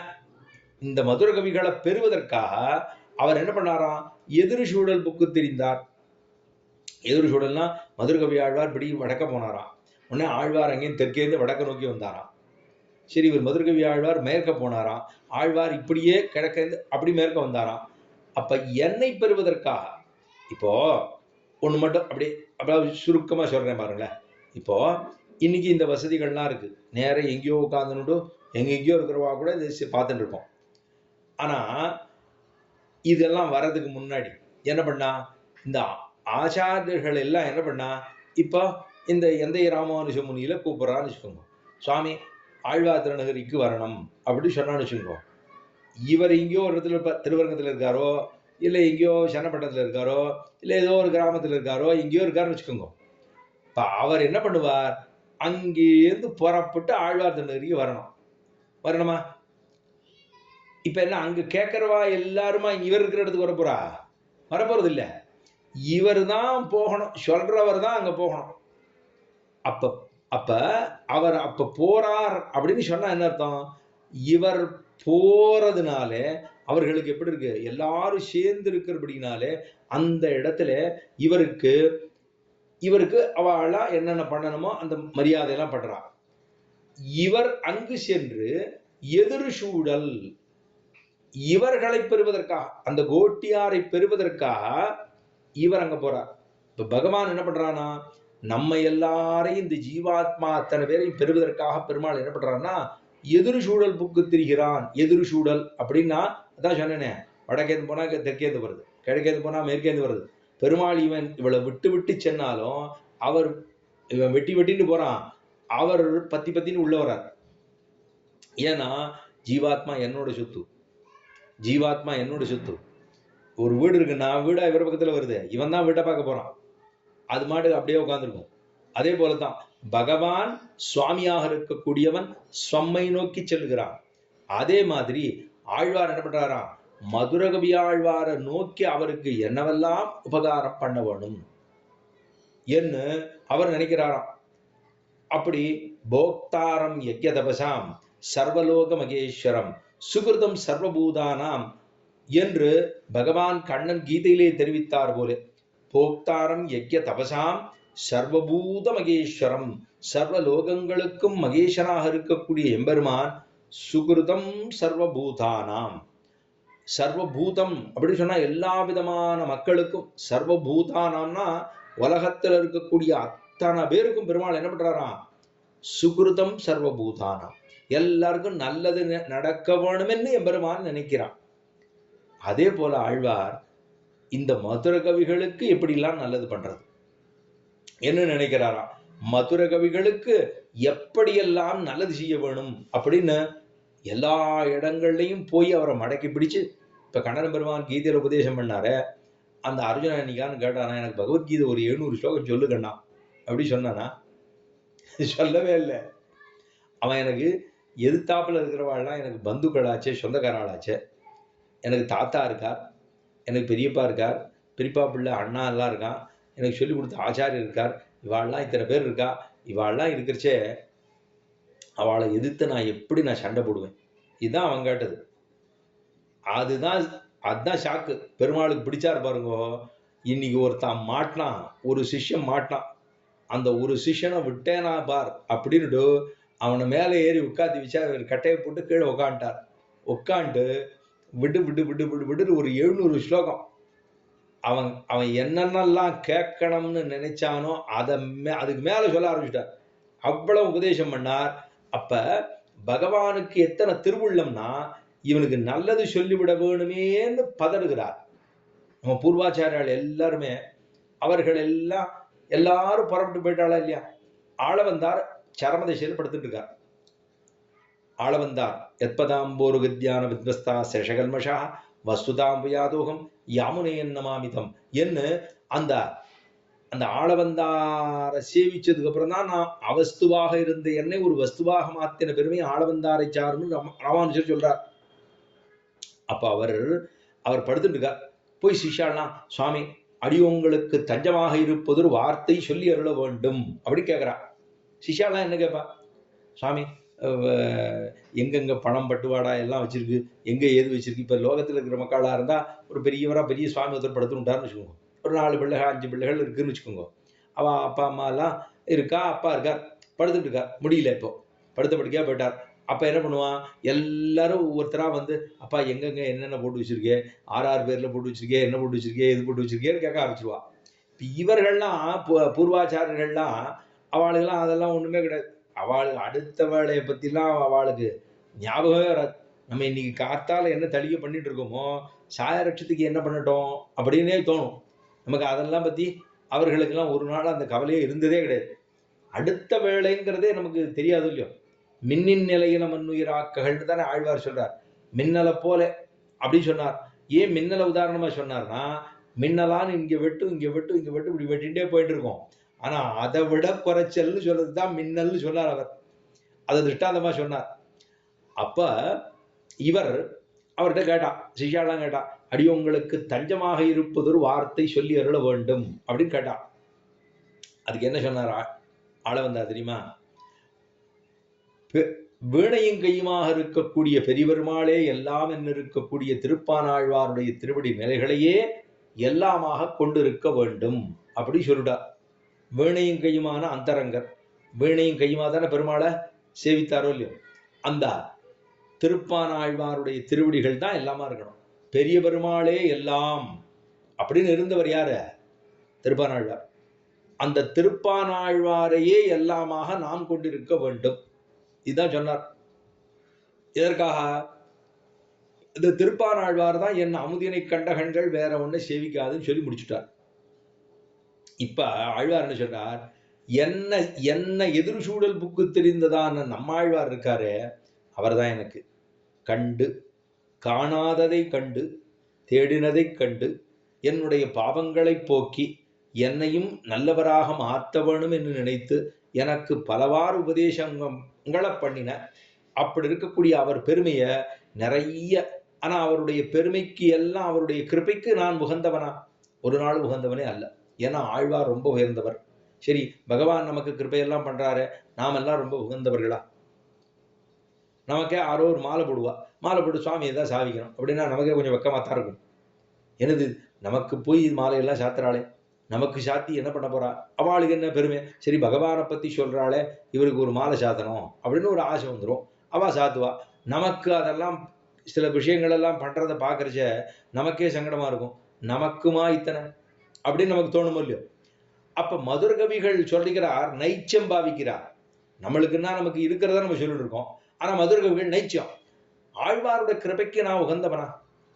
இந்த மதுர கவிகளை பெறுவதற்காக அவர் என்ன பண்ணாராம்? எதிர்சூழல் புக்கு தெரிந்தார். எதிர்சூழல்னா மதுரகவி ஆழ்வார் இப்படி வடக்க போனாராம். உடனே ஆழ்வார் அங்கேயும் தெற்கேந்து வடக்க நோக்கி வந்தாராம். சரி, இவர் மதுரகவி ஆழ்வார் மேற்க போனாராம், ஆழ்வார் இப்படியே கிழக்கேந்து அப்படி மேற்க வந்தாராம். அப்ப என்னை பெறுவதற்காக, இப்போ ஒண்ணு மட்டும் அப்படியே அப்படியே சுருக்கமா சொல்றேன் பாருங்களேன். இப்போ இன்னைக்கு இந்த வசதிகள்லாம் இருக்கு, நேரம் எங்கேயோ உட்காந்துட்டு எங்கெங்கயோ இருக்கிறவா கூட இதை பார்த்துட்டு இருக்கோம். ஆனா இதெல்லாம் வர்றதுக்கு முன்னாடி என்ன பண்ணா, இந்த ஆச்சாரியர்கள் எல்லாம் என்ன பண்ணா, இப்போ இந்த எந்த ராமானுஜ முனியில கூப்பிடுறான்னு வச்சுக்கோங்க, சுவாமி ஆழ்வார் திருநகரிக்கு வரணும் அப்படி சொன்னான்னு வச்சுக்கோங்க. இவர் எங்கேயோ ஒரு இடத்துல திருவரங்கத்தில் இருக்காரோ, இல்லை எங்கேயோ சனப்பட்டத்தில் இருக்காரோ, இல்லை ஏதோ ஒரு கிராமத்தில் இருக்காரோ, எங்கேயோ இருக்காருன்னு வச்சுக்கோங்க. இப்போ அவர் என்ன பண்ணுவார், அங்கேருந்து புறப்பட்டு ஆழ்வார் திருநகரிக்கு வரணும். வரணுமா? இப்ப என்ன அங்க கேட்கறவா எல்லாருமா இவர் இருக்கிற இடத்துக்கு வரப்போறா? வரப்போறது இல்ல. இவர் தான் போகணும், சொல்றவர் தான் அங்க போகணும். அப்ப அப்ப அவர் அப்ப போறார் அப்படின்னு சொன்னா என்ன அர்த்தம்? இவர் போறதுனால அவர்களுக்கு எப்படி இருக்கு, எல்லாரும் சேர்ந்து இருக்கிறபடினாலே அந்த இடத்துல இவருக்கு இவருக்கு அவளா என்னென்ன பண்ணணுமோ அந்த மரியாதையெல்லாம் பண்றா. இவர் அங்கு சென்று எதிர் சூழல் இவர்களை பெறுவதற்காக, அந்த கோட்டியாரை பெறுவதற்காக இவர் அங்க போறார். இப்ப பகவான் என்ன பண்றானா, நம்ம எல்லாரையும் இந்த ஜீவாத்மா அத்தனை பேரையும் பெறுவதற்காக பெருமாள் என்ன பண்றான்னா எதிர் சூழல் புக்கு திரிகிறான். எதிர் சூழல் அப்படின்னா அதான் சொன்னேனே, வடக்கேந்து போனா தெற்கேந்து வருது, கிழக்கேந்து போனா மேற்கேந்து வருது. பெருமாள் இவளை விட்டு விட்டு சென்னாலும் அவர் இவன் வெட்டி வெட்டின்னு போறான், அவர் பத்தி பத்தின்னு உள்ள வர்றார். ஏன்னா ஜீவாத்மா என்னோட சொத்து, ஜீவாத்மா என்னோட சொத்து. ஒரு வீடு இருக்கு, நான் வீடா இவர் பக்கத்துல வருது, இவன் தான் வீட்டை பார்க்க போறான், அது மாட்டு அப்படியே உட்கார்ந்துருக்கும். அதே போலதான் பகவான் சுவாமியாக இருக்கக்கூடியவன் ஸ்வம்மை நோக்கி செல்கிறான். அதே மாதிரி ஆழ்வார் என்ன பண்றாராம், மதுரகவி ஆழ்வாரை நோக்கி அவருக்கு என்னவெல்லாம் உபகாரம் பண்ண வேணும் என்று அவர் நினைக்கிறாராம். அப்படி போக்தாரம் யக்ய தபசாம் சர்வலோக மகேஸ்வரம் சுகிருதம் சர்வபூதானாம் என்று பகவான் கண்ணன் கீதையிலே தெரிவித்தார் போல, போக்தாரம் யக்ய தபசாம் சர்வபூத மகேஸ்வரம், சர்வலோகங்களுக்கும் மகேஸ்வராக இருக்கக்கூடிய எம்பெருமான் சுகிருதம் சர்வபூதானாம். சர்வபூதம் அப்படி சொன்னா எல்லா விதமான மக்களுக்கும், சர்வபூதானாம்னா உலகத்தில் இருக்கக்கூடிய அத்தனை பேருக்கும் பெருமாள் என்ன பண்றாராம், சுகிருதம் சர்வபூதானாம், எல்லாருக்கும் நல்லது நடக்க வேணும்னு எம்பெருமான் நினைக்கிறான். அதே போல ஆழ்வார் இந்த மதுர கவிகளுக்கு எப்படிலாம் நல்லது பண்றது என்ன நினைக்கிறாராம், மதுர கவிகளுக்கு எப்படியெல்லாம் நல்லது செய்ய வேணும் அப்படின்னு எல்லா இடங்கள்லையும் போய் அவரை மடக்கி பிடிச்சு. இப்ப கண்ணன் பெருமான் கீதையில உபதேசம் பண்ணாரு, அந்த அர்ஜுனன் என்னைக்கான்னு கேட்டானா, எனக்கு பகவத்கீதை ஒரு 700 ஸ்லோகம் சொல்லு கண்ணா அப்படி சொன்னானா? சொல்லவே இல்லை. அவன் எனக்கு எதிர்த்தாப்புல இருக்கிறவாள்லாம் எனக்கு பந்துக்களாச்சே, சொந்தக்காராளாச்சே, எனக்கு தாத்தா இருக்கார், எனக்கு பெரியப்பா இருக்கார், பெரியப்பா பிள்ளை அண்ணா எல்லாம் இருக்கான், எனக்கு சொல்லி கொடுத்த ஆச்சாரியர் இருக்கார், இவாள்லாம் இத்தனை பேர் இருக்கா, இவாள்லாம் இருக்கிறச்சே அவளை எதிர்த்து நான் எப்படி நான் சண்டை போடுவேன்? இதுதான் அவன் கேட்டது. அதுதான் ஷாக்கு. பெருமாளுக்கு பிடிச்சாரு பாருங்க. இன்னைக்கு ஒருத்தான் மாட்டினான், ஒரு சிஷ்யன் மாட்டினான், அந்த ஒரு சிஷ்யனை விட்டேனா பார் அப்படின்னுட்டு அவனை மேலே ஏறி உட்காந்து வச்சா கட்டையை போட்டு கீழே உட்காந்துட்டார். உட்காந்துட்டு விடு விடு விடு விடு விடு ஒரு 700 ஸ்லோகம் அவன் அவன் என்னென்னலாம் கேட்கணும்னு நினைச்சானோ அதுக்கு மேல சொல்ல ஆரம்பிச்சிட்டார். அவ்வளவு உபதேசம் பண்ணார். அப்ப பகவானுக்கு எத்தனை திருவுள்ளம்னா இவனுக்கு நல்லது சொல்லிவிட வேணுமேன்னு பதறுகிறார். நம்ம பூர்வாச்சாரியால் எல்லாருமே அவர்கள் எல்லாரும் புறப்பட்டு போயிட்டாளா இல்லையா? ஆளவந்தார் சரமதிசையில் படுத்துட்டு இருக்கார். ஆளவந்தார் எத்பதாம்போரு வித்யான வித்வஸ்தா சேஷகல்மஷா வஸ்துதாம்புயாதோகம் யாமுனேயன் நமாமிதம் என்ன அந்த அந்த ஆளவந்தாரை சேவிச்சதுக்கு அப்புறம் தான் நான் அவஸ்துவாக இருந்த என்னை ஒரு வஸ்துவாக மாத்தின பெருமை ஆளவந்தாரை சாருன்னு ராமானுஜர் சொல்றார். அப்ப அவர் படுத்துட்டு இருக்கார். போய் சிஷ்யாலாம், சுவாமி அடியோங்களுக்கு தஞ்சமாக இருப்பது ஒரு வார்த்தை சொல்லி அருள வேண்டும் அப்படி கேட்கிறா. சிஷ்யாலாம் என்ன கேட்பா, சுவாமி எங்கெங்க பணம் பட்டுவாடா எல்லாம் வச்சிருக்கு, எங்க ஏது வச்சிருக்கு. இப்ப லோகத்தில் இருக்கிற மக்களா இருந்தா ஒரு பெரிய சுவாமி ஒருத்தர் படுத்துட்டாருன்னு வச்சுக்கோங்க, ஒரு 4 பிள்ளைகள் 5 பிள்ளைகள் இருக்குன்னு வச்சுக்கோங்க. அவ அப்பா அம்மா எல்லாம் இருக்கா, அப்பா இருக்கார், படுத்துட்டு இருக்கார், முடியல, இப்போ படுத்த படுக்கையா போயிட்டார். அப்ப என்ன பண்ணுவான், எல்லாரும் ஒவ்வொருத்தரா வந்து அப்பா எங்கெங்க என்னென்ன போட்டு வச்சிருக்கே, 6 பேர்ல போட்டு வச்சிருக்கே, என்ன போட்டு வச்சிருக்கே, எது போட்டு வச்சிருக்கேன்னு கேட்க ஆரம்பிச்சிருவா. இப்ப இவர்கள்லாம் பூர்வாச்சாரர்கள்லாம் அவளுக்கெல்லாம் அதெல்லாம் ஒண்ணுமே கிடையாது. அவள் அடுத்த வேலையை பத்திலாம் அவளுக்கு ஞாபகமே வராது. நம்ம இன்னைக்கு காத்தால என்ன தளிகை பண்ணிட்டு இருக்கோமோ சாயரட்சத்துக்கு என்ன பண்ணட்டும் அப்படின்னே தோணும் நமக்கு. அதெல்லாம் பத்தி அவர்களுக்கெல்லாம் ஒரு நாள் அந்த கவலையே இருந்ததே கிடையாது. அடுத்த வேலைங்கிறதே நமக்கு தெரியாது இல்லையோ. மின்னின் நிலையில மண்ணுயிராக்ககள்னு தானே ஆழ்வார் சொல்றார். மின்னலை போல அப்படி சொன்னார். ஏன் மின்னலை உதாரணமா சொன்னார்னா, மின்னலான்னு இங்க வெட்டு இங்க வெட்டு இங்க வெட்டு இப்படி வெட்டிகிட்டே போயிட்டு இருக்கோம். ஆனா அதை விட குறைச்சல்னு சொல்றதுதான் மின்னல்னு சொன்னார் அவர். அதை திருஷ்டாந்தமா சொன்னார். அப்ப இவர் அவர்கிட்ட கேட்டா, சிஷ்யாலாம் கேட்டா, அடியவங்களுக்கு தஞ்சமாக இருப்பது ஒரு வார்த்தை சொல்லி அருள வேண்டும் அப்படின்னு கேட்டா. அதுக்கு என்ன சொன்னாரா ஆள வந்தா தெரியுமா? வீணையும் கையுமாக இருக்கக்கூடிய பெரியபெருமாளே எல்லாம் என்று இருக்கக்கூடிய திருப்பானாழ்வாருடைய திருவடி நிலைகளையே எல்லாமாக கொண்டிருக்க வேண்டும் அப்படி சொல்லிட்டார். வீணையும் கையுமான அந்தரங்கர், வீணையும் கையுமா தானே பெருமாளை சேவித்தாரோ இல்லையோ, அந்த திருப்பானாழ்வாருடைய திருவடிகள் தான் எல்லாமா இருக்கணும். பெரிய பெருமாளே எல்லாம் அப்படின்னு இருந்தவர் யாரு? திருப்பானாழ்வார். அந்த திருப்பானாழ்வாரையே எல்லாமாக நாம் கொண்டிருக்க வேண்டும். இதுதான் சொன்னார். இதற்காக இந்த திருப்பானாழ்வார் தான் என் அமுதினை கண்ட கண்கள் வேற ஒண்ணு சேவிக்காதுன்னு சொல்லி முடிச்சுட்டார். இப்ப ஆழ்வார் என்ன சொன்னார்? என்ன என்ன எதிர்சூழல் புக்கு தெரிந்ததான நம்மாழ்வார் இருக்காரு, அவர்தான் எனக்கு கண்டு காணாததை கண்டு தேடினதை கண்டு என்னுடைய பாவங்களை போக்கி என்னையும் நல்லவராக மாற்ற வேணும் என்று நினைத்து எனக்கு பலவாறு உபதேசங்களை பண்ணின. அப்படி இருக்கக்கூடிய அவர் பெருமையை நிறைய, ஆனா அவருடைய பெருமைக்கு எல்லாம் அவருடைய கிருபைக்கு நான் உகந்தவனா? ஒரு நாள் உகந்தவனே அல்ல. ஏன்னா ஆழ்வார் ரொம்ப உயர்ந்தவர். சரி, பகவான் நமக்கு கிருபையெல்லாம் பண்றாரு, நாம் எல்லாம் ரொம்ப உகந்தவர்களா? நமக்கே யாரோ ஒரு மாலை போடுவா, மாலை போட்டு சுவாமியை தான் சாவிக்கணும் அப்படின்னா நமக்கே கொஞ்சம் வெக்கமாக தான் இருக்கும். எனது நமக்கு போய் மாலையெல்லாம் சாத்துறாளே, நமக்கு சாத்தி என்ன பண்ண போறா? அவளுக்கு என்ன பெருமை? சரி, பகவானை பத்தி சொல்றாளே, இவருக்கு ஒரு மாலை சாத்தணும் அப்படின்னு ஒரு ஆசை வந்துடும், அவ சாத்துவா. நமக்கு அதெல்லாம் சில விஷயங்கள் எல்லாம் பண்றதை பார்க்கறச்ச நமக்கே சங்கடமா இருக்கும். நமக்குமா இத்தனை அப்படின்னு நமக்கு தோணுமோ இல்லையோ? அப்ப மதுர கவிகள் சொல்லுகிறார், நைச்சம் பாவிக்கிறார். நம்மளுக்குன்னா நமக்கு இருக்கிறத நம்ம சொல்லிட்டு இருக்கோம். ஆனா மதுர கவிகள் நைச்சம். ஆழ்வாருடைய கிருபைக்கு நான் உகந்தவனா?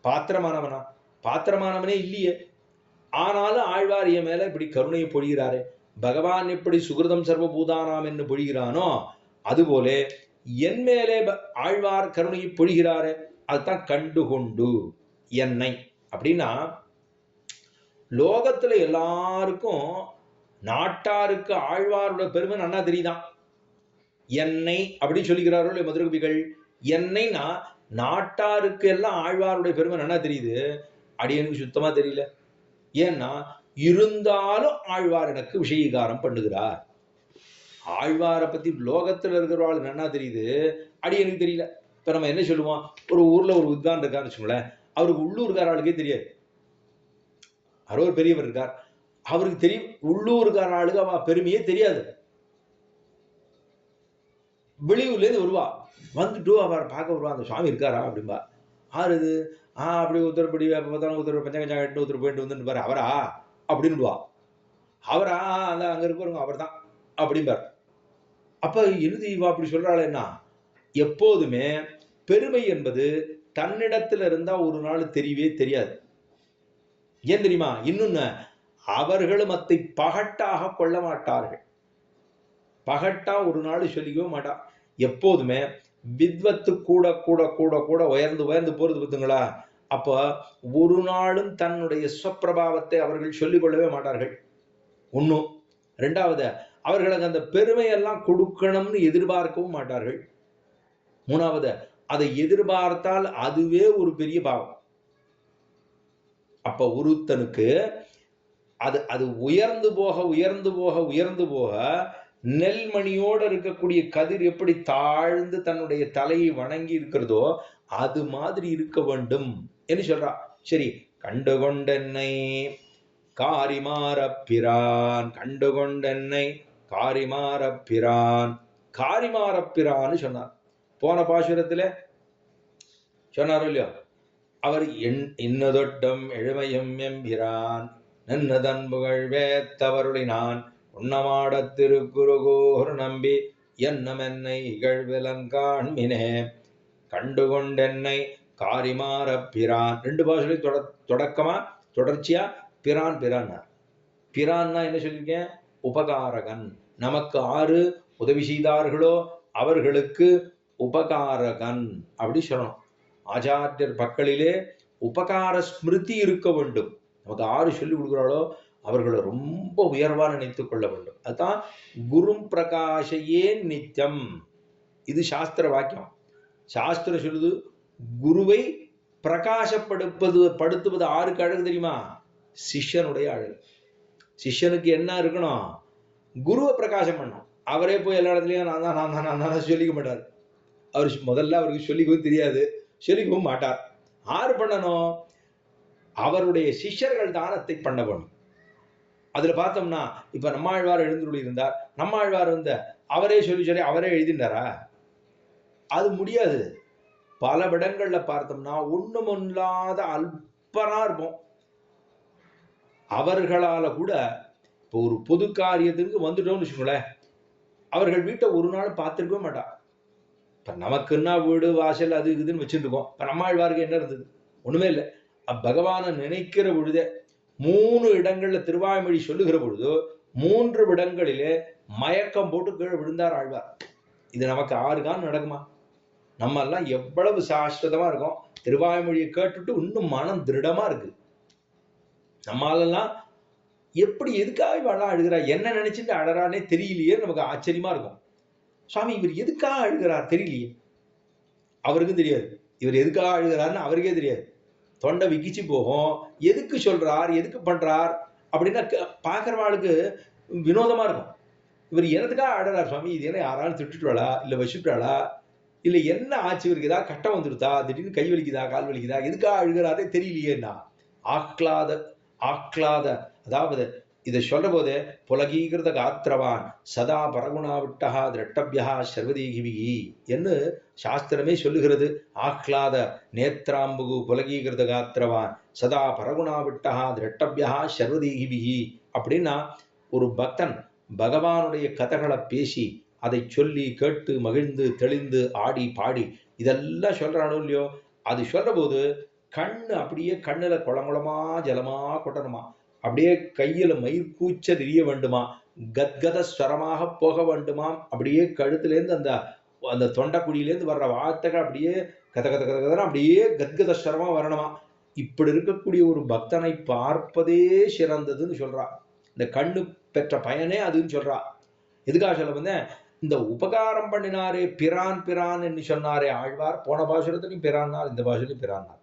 பாத்திரமானவனா? பாத்திரமானவனே இல்லையே. ஆனாலும் ஆழ்வார் என் மேல இப்படி கருணையை பொழிகிறாரே. பகவான் எப்படி சுகிருதம் சர்வபூதானாம் என்று பொழிகிறானோ அதுபோல என் மேலே ஆழ்வார் கருணையை பொழிகிறாரே. அதுதான் கண்டுகொண்டு என்னை அப்படின்னா, லோகத்துல எல்லாருக்கும் நாட்டாருக்கு ஆழ்வாரோட பெருமை நன்னா தெரியுதான். என்னை அப்படின்னு சொல்லிக்கிறாரோ மதுரகவிகள். என்னைனா நாட்டாருக்கு எல்லாம் ஆழ்வாருடைய பெருமை நன்னா தெரியுது, அடியனுக்கு சுத்தமா தெரியல. ஏன்னா இருந்தாலும் ஆழ்வார் எனக்கு விஷயீகாரம் பண்ணுகிறார். ஆழ்வாரை பத்தி லோகத்துல இருக்கிறவாள் நன்னா தெரியுது, அடியனுக்கு தெரியல. இப்ப நம்ம என்ன சொல்லுவோம், ஒரு ஊர்ல ஒரு வித்வான் இருக்கான்னு வச்சுக்கோங்களேன், அவருக்கு உள்ளூர்காராளுக்கே தெரியாது. யாரோ ஒரு பெரியவர் இருக்கார், அவருக்கு தெரியும், உள்ளூர்கார ஆளுக்கு அவ பெருமையே தெரியாது. வெளியூர்ல இருந்து வருவா, வந்துட்டு அவர் பார்க்க வருவா, அந்த சுவாமி இருக்காரா அப்படின்பா. ஆறு இது? அப்படி உத்தரப்படி உத்தரவு பஞ்சகஞ்சா எட்டு உத்தரவு போயிட்டு வந்துட்டு பாரு, அவரா அப்படின்னுவா. அவரா? அந்த அங்க இருப்பாருங்க, அவர் தான் அப்படிம்பார். அப்ப இறுதி அப்படி சொல்றாளேன்னா, எப்போதுமே பெருமை என்பது தன்னிடத்துல இருந்தா ஒரு நாள் தெரியவே தெரியாது. ஏன் தெரியுமா? இன்னொன்னு, அவர்களும் அத்தை பகட்டாக கொள்ள மாட்டார்கள். பகட்டா ஒரு நாள் சொல்லிக்கவே மாட்டா. எப்போதுமே வித்வத்து கூட கூட கூட கூட உயர்ந்து உயர்ந்து போறது பார்த்தீங்களா? அப்ப ஒரு நாளும் தன்னுடைய ஸ்வப்பிரபாவத்தை அவர்கள் சொல்லிக் கொள்ளவே மாட்டார்கள். ஒன்னும். ரெண்டாவது, அவர்களுக்கு அந்த பெருமையெல்லாம் கொடுக்கணும்னு எதிர்பார்க்கவும் மாட்டார்கள். மூணாவது, அதை எதிர்பார்த்தால் அதுவே ஒரு பெரிய பாவம். அப்ப ஒருத்தனுக்கு அது அது உயர்ந்து போக உயர்ந்து போக உயர்ந்து போக நெல்மணியோடு இருக்கக்கூடிய கதிர் எப்படி தாழ்ந்து தன்னுடைய தலையை வணங்கி இருக்கிறதோ அது மாதிரி இருக்க வேண்டும் என்று சொல்றா. சரி, கண்டுகொண்டென்னை காரிமாரப்பிரான், கண்டுகொண்டென்னை காரிமாரப்பிரான், காரிமாரப்பிரான்னு சொன்னார். போன பாசுரத்துல சொன்னாரோ இல்லையோ, அவர் இன்னதொட்டம் எழுமையும் எம்பிரான் நின்னதன் புகழ் வேத்தவருளினான் உண்ணமாட திருக்குறுகூர் நம்பி என்னமென்னை இகழ்விலன் காண்மினே கண்டுகொண்டென்னை காரிமாரப்பிரான். ரெண்டு பாசுரை தொடக்கமா தொடர்ச்சியா பிரான் பிரான்னார். பிரான்னா என்ன சொல்லியிருக்கேன்? உபகாரகன். நமக்கு ஆறு உதவி செய்தார்களோ அவர்களுக்கு உபகாரகன் அப்படி சொல்லணும். ஆச்சாரியர் பக்களிலே உபகார ஸ்மிருதி இருக்க வேண்டும். நமக்கு ஆறு சொல்லி கொடுக்குறாளோ அவர்களை ரொம்ப உயர்வா நினைத்துக் கொள்ள வேண்டும். அதுதான் குரும் பிரகாஷையே நித்தியம். இது சாஸ்திர வாக்கியம். சாஸ்திரம் சொல்லுது குருவை படுத்துவது ஆருக்கு அழகு தெரியுமா? சிஷ்யனுடைய அழகு. சிஷ்யனுக்கு என்ன இருக்கணும்? குருவை பிரகாசம் பண்ணும். அவரே போய் எல்லா இடத்துலயும் நான் தான் சொல்லிக்க மாட்டார். அவர் முதல்ல அவருக்கு சொல்லிக்கவும் தெரியாது, சொல்லிக்கவும் மாட்டார். ஆறு பண்ணணும்? அவருடைய சிஷ்யர்கள் தானத்தை பண்ண வேணும். அதுல பார்த்தோம்னா இப்ப நம்மாழ்வார் எழுந்துள்ளி இருந்தார், நம்மாழ்வார் அவரே சொல்லி அவரே எழுதினாரா? அது முடியாது. பல இடங்கள்ல பார்த்தோம்னா ஒண்ணுமில்லாத அல்பனா இருப்போம். அவர்களால கூட இப்போ ஒரு பொது காரியத்துக்கு வந்துட்டோம்னு வச்சுக்கோங்களேன், அவர்கள் வீட்டை ஒரு நாள் பார்த்துருக்கவே மாட்டா. இப்ப நமக்குன்னா வீடு வாசல் அது இதுன்னு வச்சுட்டு இருக்கோம். இப்ப நம்மாழ்வாருக்கு என்ன இருந்தது? ஒண்ணுமே இல்லை. பகவானை நினைக்கிற பொழுதே 3 இடங்கள்ல திருவாய்மொழி சொல்லுகிற பொழுது 3 இடங்களிலே மயக்கம் போட்டு கீழே விழுந்தார் ஆழ்வார். இது நமக்கு 6 காலம் நடக்குமா? நம்ம எல்லாம் எவ்வளவு சாஸ்வதமா இருக்கோம். திருவாய்மொழியை கேட்டுட்டு இன்னும் மனம் திருடமா இருக்கு. நம்மளெல்லாம் எப்படி எதுக்காக இவெல்லாம் அழுகிறா, என்ன நினைச்சுட்டு அழறானே தெரியலையே, நமக்கு ஆச்சரியமா இருக்கும். சுவாமி இவர் எதுக்காக அழுகிறார் தெரியலையே. அவருக்கும் தெரியாது இவர் எதுக்காக அழுகிறாருன்னு, அவருக்கே தெரியாது. தொண்டை விக்கிச்சு போகும். எதுக்கு சொல்றார், எதுக்கு பண்றார் அப்படின்னா பாக்குறவாளுக்கு வினோதமா இருக்கும். இவர் எனதுக்காக அழறார் சுவாமி, இது என்ன யாராலும் திட்டுட்டாளா, இல்ல வச்சுட்டாளா, இல்ல என்ன ஆச்சு, இவருக்கு ஏதாவது கட்டம் வந்துருதா, திடீர்னு கை வலிக்குதா, கால் வலிக்குதா, எதுக்காக அழுகிறாரே தெரியலையேன்னா ஆக்லாத அதாவது இதை சொல்ற போதே புலகீகிருத காத்திரவான் சதா பரகுணா விட்டா திரட்டபியா சர்வதீகிபிகி என்று சாஸ்திரமே சொல்லுகிறது. ஆக்லாத நேத்ராம்புகு புலகீகிருத காத்திரவான் சதா பரகுணா விட்டா திரட்டபியா சர்வதீகிபிகி அப்படின்னா ஒரு பக்தன் பகவானுடைய கதைகளை பேசி அதை சொல்லி கேட்டு மகிழ்ந்து தெளிந்து ஆடி பாடி இதெல்லாம் சொல்றானோ இல்லையோ, அது சொல்ற போது கண்ணு அப்படியே கண்ணுல குளங்குளமா ஜலமா கொட்டணுமா, அப்படியே கையில மயிர் கூச்ச தெரிய வேண்டுமா, கத்கத ஸ்வரமாக போக வேண்டுமாம். அப்படியே கழுத்துலேருந்து அந்த அந்த தொண்டைக்குடியிலேருந்து வர்ற வார்த்தைகள் அப்படியே கத கத கத கதனா அப்படியே கத்கத ஸ்வரமா வரணுமா. இப்படி இருக்கக்கூடிய ஒரு பக்தனை பார்ப்பதே சிறந்ததுன்னு சொல்றா. இந்த கண்ணு பெற்ற பயனே அதுன்னு சொல்றா. எதுக்காக சொல்ல வந்தேன்? இந்த உபகாரம் பண்ணினாரே பிரான் பிரான் என்று சொன்னாரே ஆழ்வார், போன பாசுரத்திலையும் பிரான்னார், இந்த பாசுரத்திலையும் பிரான்னார்.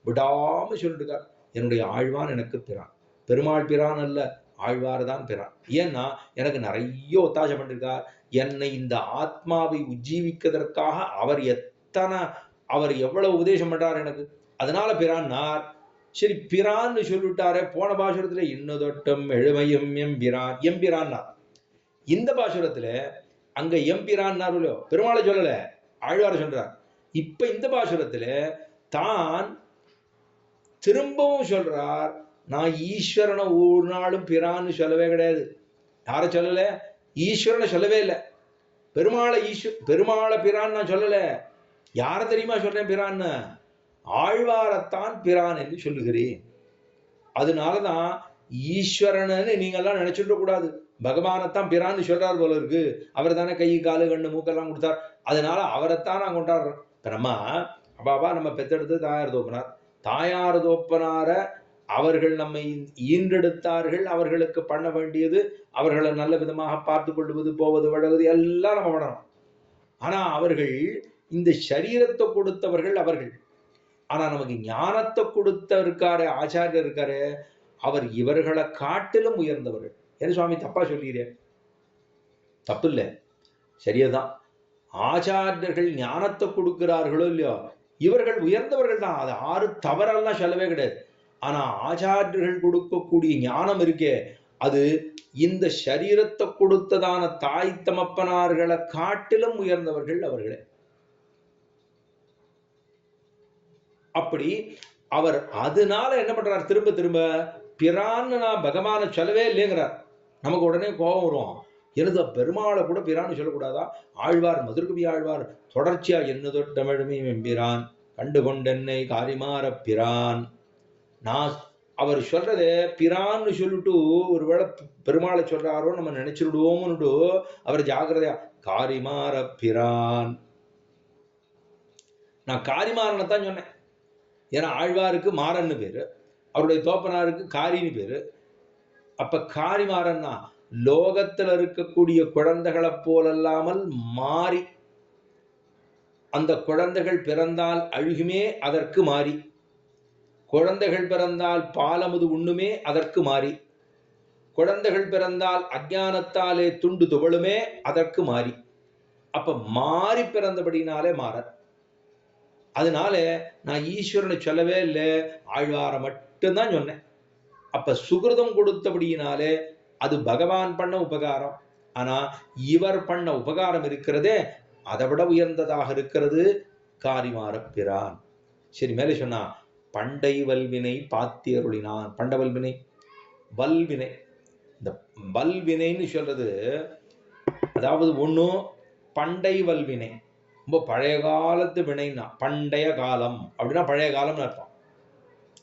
விடாம சொல்லிட்டு என்னுடைய ஆழ்வான் எனக்கு பிரான், பெருமாள் பிரான் அல்ல, ஆழ்வார் தான் பிரான். ஏன்னா எனக்கு நிறைய ஒத்தாசை பண்ணிருக்கார். என்னை இந்த ஆத்மாவை உஜ்ஜீவிக்கிறதற்காக அவர் எவ்வளவு உபதேசம் பண்றார் எனக்கு, அதனால பிரான்னார். சரி பிரான்னு சொல்லிவிட்டாரே, போன பாசுரத்துல இன்னதொட்டம் எழுமையும் எம்பிரான் எம்பிரான்னார். இந்த பாசுரத்துல அங்க எம்பிரான்னார் இல்லையோ, பெருமாளை சொல்லல, ஆழ்வார சொல்றார். இப்ப இந்த பாசுரத்துல தான் திரும்பவும் சொல்றார், நான் ஈஸ்வரனை ஒரு நாளும் பிரான்னு சொல்லவே கிடையாது. யார சொல்லல? ஈஸ்வரனை சொல்லவே இல்லை. பெருமாளை பிரான் நான் சொல்லல. யார தெரியுமா சொல்றேன் பிரான்னு? ஆழ்வாரத்தான் பிரான் என்று சொல்லுகிறேன். அதனாலதான் ஈஸ்வரன்னு நீங்க எல்லாம் நினைச்சுட கூடாது. பகவானைத்தான் பிரான்னு சொல்றாரு போல இருக்கு. அவர் தானே கை காலு கண்ணு மூக்கெல்லாம் கொடுத்தார், அதனால அவரைத்தான் நான் கொண்டாடுறேன். இப்ப நம்ம பெத்தெடுத்து தாயார் தோப்பனார அவர்கள் நம்மை ஈன்றெடுத்தார்கள். அவர்களுக்கு பண்ண வேண்டியது அவர்களை நல்ல விதமாக பார்த்து கொள்வது, போவது, வழங்குவது எல்லாம் நம்ம பண்ணணும். ஆனா அவர்கள் இந்த சரீரத்தை கொடுத்தவர்கள் அவர்கள். ஆனா நமக்கு ஞானத்தை கொடுத்த இருக்காரு, ஆச்சாரியர் இருக்காரு, அவர் இவர்களை காட்டிலும் உயர்ந்தவர்கள். என்ன சுவாமி தப்பா சொல்லிடுறேன்? தப்பு இல்லை, சரியதான். ஆச்சாரியர்கள் ஞானத்தை கொடுக்கிறார்களோ இல்லையோ, இவர்கள் உயர்ந்தவர்கள் தான். அது ஆறு தவறெல்லாம் சொல்லவே கிடையாது. ஆனா ஆச்சாரியர்கள் கொடுக்கக்கூடிய ஞானம் இருக்கே, அது இந்த சரீரத்தை கொடுத்ததான தாய் தமப்பனார்களை காட்டிலும் உயர்ந்தவர்கள் அவர்களே. அப்படி அவர் அதனால என்ன பண்றார், திரும்ப திரும்ப பிரான்னு நான் பகவானை சொல்லவே இல்லைங்கிறார். நமக்கு உடனே கோபம் வரும். எனது பெருமாளை கூட பிரான்னு சொல்லக்கூடாதா? ஆழ்வார், மதுர்கவி ஆழ்வார் தொடர்ச்சியா என்னதொட்டமிழமே எம்பிரான் கண்டு கொண்டென்னை காரிமாற பிரான். நான் அவர் சொல்றத பிரான்னு சொல்லிட்டு ஒருவேளை பெருமாளை சொல்றாரோ நம்ம நினைச்சிடுவோம்னுட்டு அவர் ஜாகிரதையா காரிமாற பிரான். நான் காரிமாறனைத்தான் சொன்னேன். ஏன்னா ஆழ்வாருக்கு மாறன்னு பேரு, அவருடைய தோப்பனாருக்கு காரின்னு பேரு. அப்ப காரி மாறன்னா லோகத்துல இருக்கக்கூடிய குழந்தைகளை போலல்லாமல் மாறி, அந்த குழந்தைகள் பிறந்தால் அழுகுமே அதற்கு மாறி, குழந்தைகள் பிறந்தால் பாலமுது உண்ணுமே அதற்கு மாறி, குழந்தைகள் பிறந்தால் அஞ்ஞானத்தாலே துண்டு துவளுமே அதற்கு மாறி. அப்ப மாறி பிறந்தபடினாலே மாறன். அதனால நான் ஈஸ்வரனை சொல்லவே இல்லை, ஆழ்வார மட்டும்தான் சொன்னேன். அப்ப சுகிருதம் கொடுத்தபடியினாலே அது பகவான் பண்ண உபகாரம். ஆனா இவர் பண்ண உபகாரம் இருக்கிறதே அதை விட உயர்ந்ததாக இருக்கிறது காரிமாற பிரான். சரி, மேலே சொன்னா பண்டை வல்வினை பாத்தியருளினான். பண்ட வல்வினை, வல்வினை, இந்த வல்வினைன்னு சொல்றது அதாவது ஒன்றும் பண்டை வல்வினை, ரொம்ப பழைய காலத்து வினைன்னா பண்டைய காலம் அப்படின்னா பழைய காலம்னு அர்த்தம்.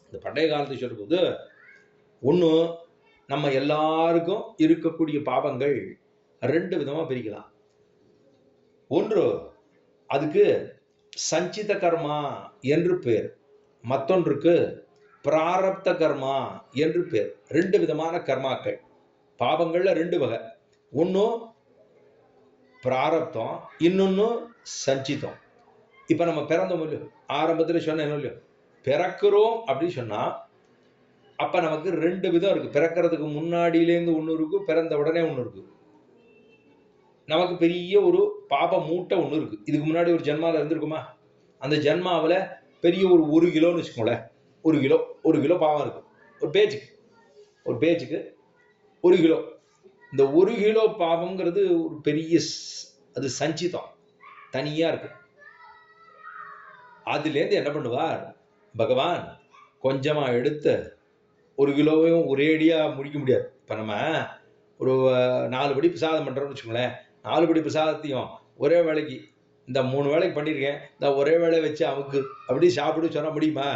இந்த பண்டைய காலத்தை சொல்லும்போது ஒன்று நம்ம எல்லாருக்கும் இருக்கக்கூடிய பாவங்கள் ரெண்டு விதமா பிரிக்கலாம். ஒன்று அதுக்கு சஞ்சித கர்மா என்று பேர், மற்றொன்றுக்கு பிராரப்த கர்மா என்று பேர். ரெண்டு விதமான கர்மாக்கள். பாவங்கள்ல ரெண்டு வகை, ஒன்று பிராரப்தம், இன்னொன்னு சஞ்சிதம். இப்ப நம்ம பிறந்தோம் இல்லையோ, ஆரம்பத்தில் சொன்னேன் இல்லையோ, பிறக்கிறோம் அப்படின்னு சொன்னா அப்ப நமக்கு ரெண்டு விதம் இருக்கு. பிறக்கிறதுக்கு முன்னாடியிலேருந்து ஒன்று இருக்கு, பிறந்த உடனே ஒன்று இருக்கு. நமக்கு பெரிய ஒரு பாப மூட்டை ஒன்று இருக்கு. இதுக்கு முன்னாடி ஒரு ஜென்மாவில் இருந்திருக்குமா? அந்த ஜென்மாவில் பெரிய ஒரு கிலோன்னு வச்சுக்கோங்களேன், ஒரு கிலோ பாவம் இருக்கு. ஒரு பேச்சுக்கு ஒரு கிலோ. இந்த ஒரு கிலோ பாவம்ங்கிறது ஒரு பெரிய, அது சஞ்சிதம் தனியா இருக்கு. அதுலேருந்து என்ன பண்ணுவார் பகவான், கொஞ்சமா எடுத்து ஒரு கிலோவையும் ஒரேடியா முடிக்க முடியாது. இப்ப நம்ம ஒரு 4 படி பிரசாதம் பண்றோம்னு வச்சுக்கோங்களேன், 4 படி பிரசாதத்தையும் ஒரே வேலைக்கு இந்த 3 வேலைக்கு பண்ணியிருக்கேன், இந்த ஒரே வேலை வச்சு அமுக்கு அப்படி சாப்பிடு சொன்னா முடியுமா?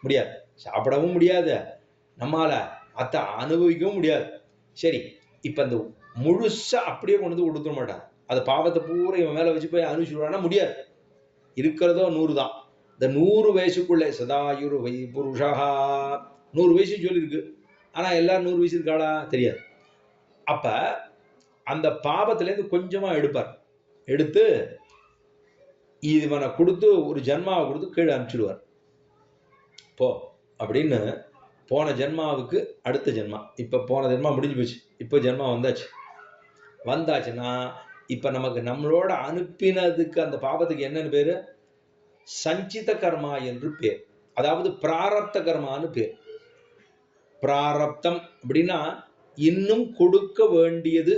முடியாது. சாப்பிடவும் முடியாது, நம்மால அத்தை அனுபவிக்கவும் முடியாது. சரி, இப்ப இந்த முழுசா அப்படியே கொண்டு வந்து கொடுத்துட மாட்டான். அந்த பாவத்தை பூரா இவன் மேல வச்சு போய் அனுப்பிச்சுடுவானா? முடியாது. இருக்கிறதோ 100 தான். இந்த 100 வயசுக்குள்ளே சதாயுரு வை புருஷா, 100 வயசு சொல்லியிருக்கு. ஆனா எல்லாரும் 100 வயசு இருக்காளா? தெரியாது. அப்ப அந்த பாவத்திலேருந்து கொஞ்சமா எடுப்பார். எடுத்து இவனை கொடுத்து ஒரு ஜென்மாவை கொடுத்து கீழே அனுப்பிச்சிடுவார். போ அப்படின்னு. போன ஜென்மாவுக்கு அடுத்த ஜென்மா. இப்ப போன ஜென்மா முடிஞ்சு போச்சு, இப்போ ஜென்மா வந்தாச்சுன்னா இப்ப நமக்கு நம்மளோட அனுப்பினதுக்கு அந்த பாபத்துக்கு என்னன்னு பேரு? சஞ்சித கர்மா என்று பேர். அதாவது பிராரப்த கர்மான்னு பேர். பிராரப்தம் அப்படின்னா இன்னும் கொடுக்க வேண்டியது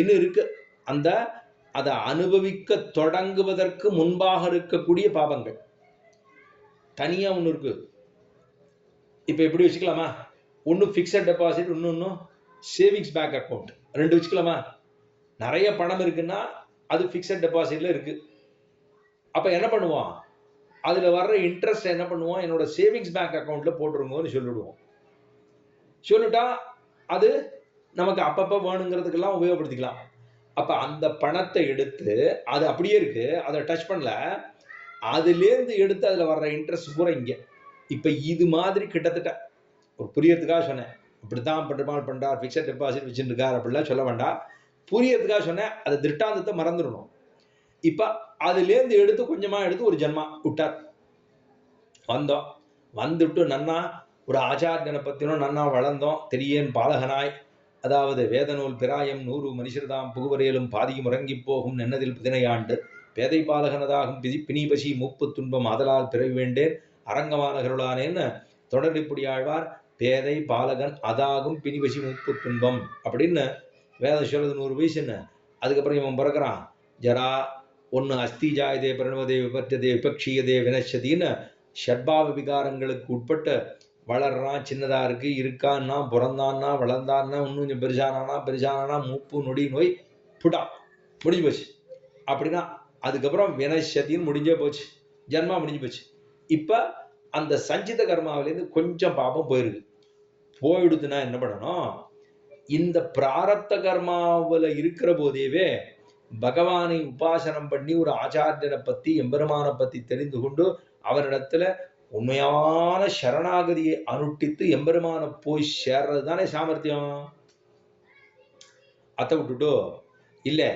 இன்னும் இருக்கு. அந்த அதை அனுபவிக்க தொடங்குவதற்கு முன்பாக இருக்கக்கூடிய பாவங்கள் தனியா ஒண்ணு இருக்கு. இப்ப எப்படி வச்சுக்கலாமா? ஒன்னு பிக்சட் டெபாசிட், இன்னொன்னு சேவிங்ஸ் பேங்க் அக்கௌண்ட். ரெண்டு வச்சுக்கலாமா? நிறைய பணம் இருக்குன்னா அது பிக்சட் டெபாசிட்ல இருக்கு. அப்ப என்ன பண்ணுவான், அதுல வர்ற இன்ட்ரெஸ்ட் என்ன பண்ணுவோம், என்னோட சேவிங்ஸ் பேங்க் அக்கௌண்ட்ல போட்டுருங்கன்னு சொல்லிடுவோம். சொல்லிட்டா அது நமக்கு அப்பப்ப வேணுங்கிறதுக்கெல்லாம் உபயோகப்படுத்திக்கலாம். அப்ப அந்த பணத்தை எடுத்து, அது அப்படியே இருக்கு, அதை டச் பண்ணல, அதுலேருந்து எடுத்து அதுல வர்ற இன்ட்ரெஸ்ட் பூரா இங்க. இப்ப இது மாதிரி கிட்டத்தட்ட ஒரு புரியறதுக்காக சொன்னேன். இப்படித்தான் பெருமாள் பண்றார், பிக்சட் டெபாசிட் வச்சுருக்கார் அப்படிலாம் சொல்ல வேண்டாம், புரியறதுக்காக சொன்னேன். அது திருஷ்டாந்தத்தை மறந்துடணும். இப்ப அதுலேருந்து எடுத்து கொஞ்சமா எடுத்து ஒரு ஜென்மா விட்டார். வந்தோம், வந்துட்டு நன்னா ஒரு ஆச்சாரியனை பத்தினும் நன்னா வளர்ந்தோம். தெரியேன் பாலகனாய், அதாவது வேதநூல் பிராயம் 100 மனுஷர்தாம் புகுவரையிலும் பாதியும் உறங்கி போகும் நென்னதில் 15 பேதை பாலகனதாகும் பிணிபசி 30 துன்பம் அதலால் பிறவி வேண்டேன் அரங்கமானகருளானேன்னு தொடர்புடி ஆழ்வார். பேதை பாலகன் அதாகும் பிணிபசி 30 துன்பம் அப்படின்னு வேதம் சொல்றது. 100 வயசுன்னு. அதுக்கப்புறம் இவன் பிறக்கிறான். ஜரா ஒன்று அஸ்தி ஜாயதே பிரணவதே விபற்றதே விபக்ஷியதே வினச்சதின்னு ஷட்பாவ விகாரங்களுக்கு உட்பட்டு வளர்றான். சின்னதா இருக்கு, இருக்கான்னா, பிறந்தான்னா, வளர்ந்தான்னா, இன்னும் கொஞ்சம் பெருசானா மூப்பு நொடி நோய் புடா முடிஞ்சு போச்சு. அப்படின்னா அதுக்கப்புறம் வினச்சதின்னு முடிஞ்சே போச்சு, ஜென்மா முடிஞ்சு போச்சு. இப்ப அந்த சஞ்சித கர்மாவிலேருந்து கொஞ்சம் பாபம் போயிடுதுன்னா என்ன பண்ணணும், இந்த பிராரப்த கர்மாவில் இருக்கிற போதேவே பகவானை உபாசனம் பண்ணி ஒரு ஆச்சாரியனை பத்தி எம்பெருமானை பத்தி தெரிந்து கொண்டு அவரிடத்துல உண்மையான சரணாகதியை அனுஷ்டித்து எம்பெருமான போய் சேர்றது தானே சாமர்த்தியம். அதை விட்டுட்டோ இல்லை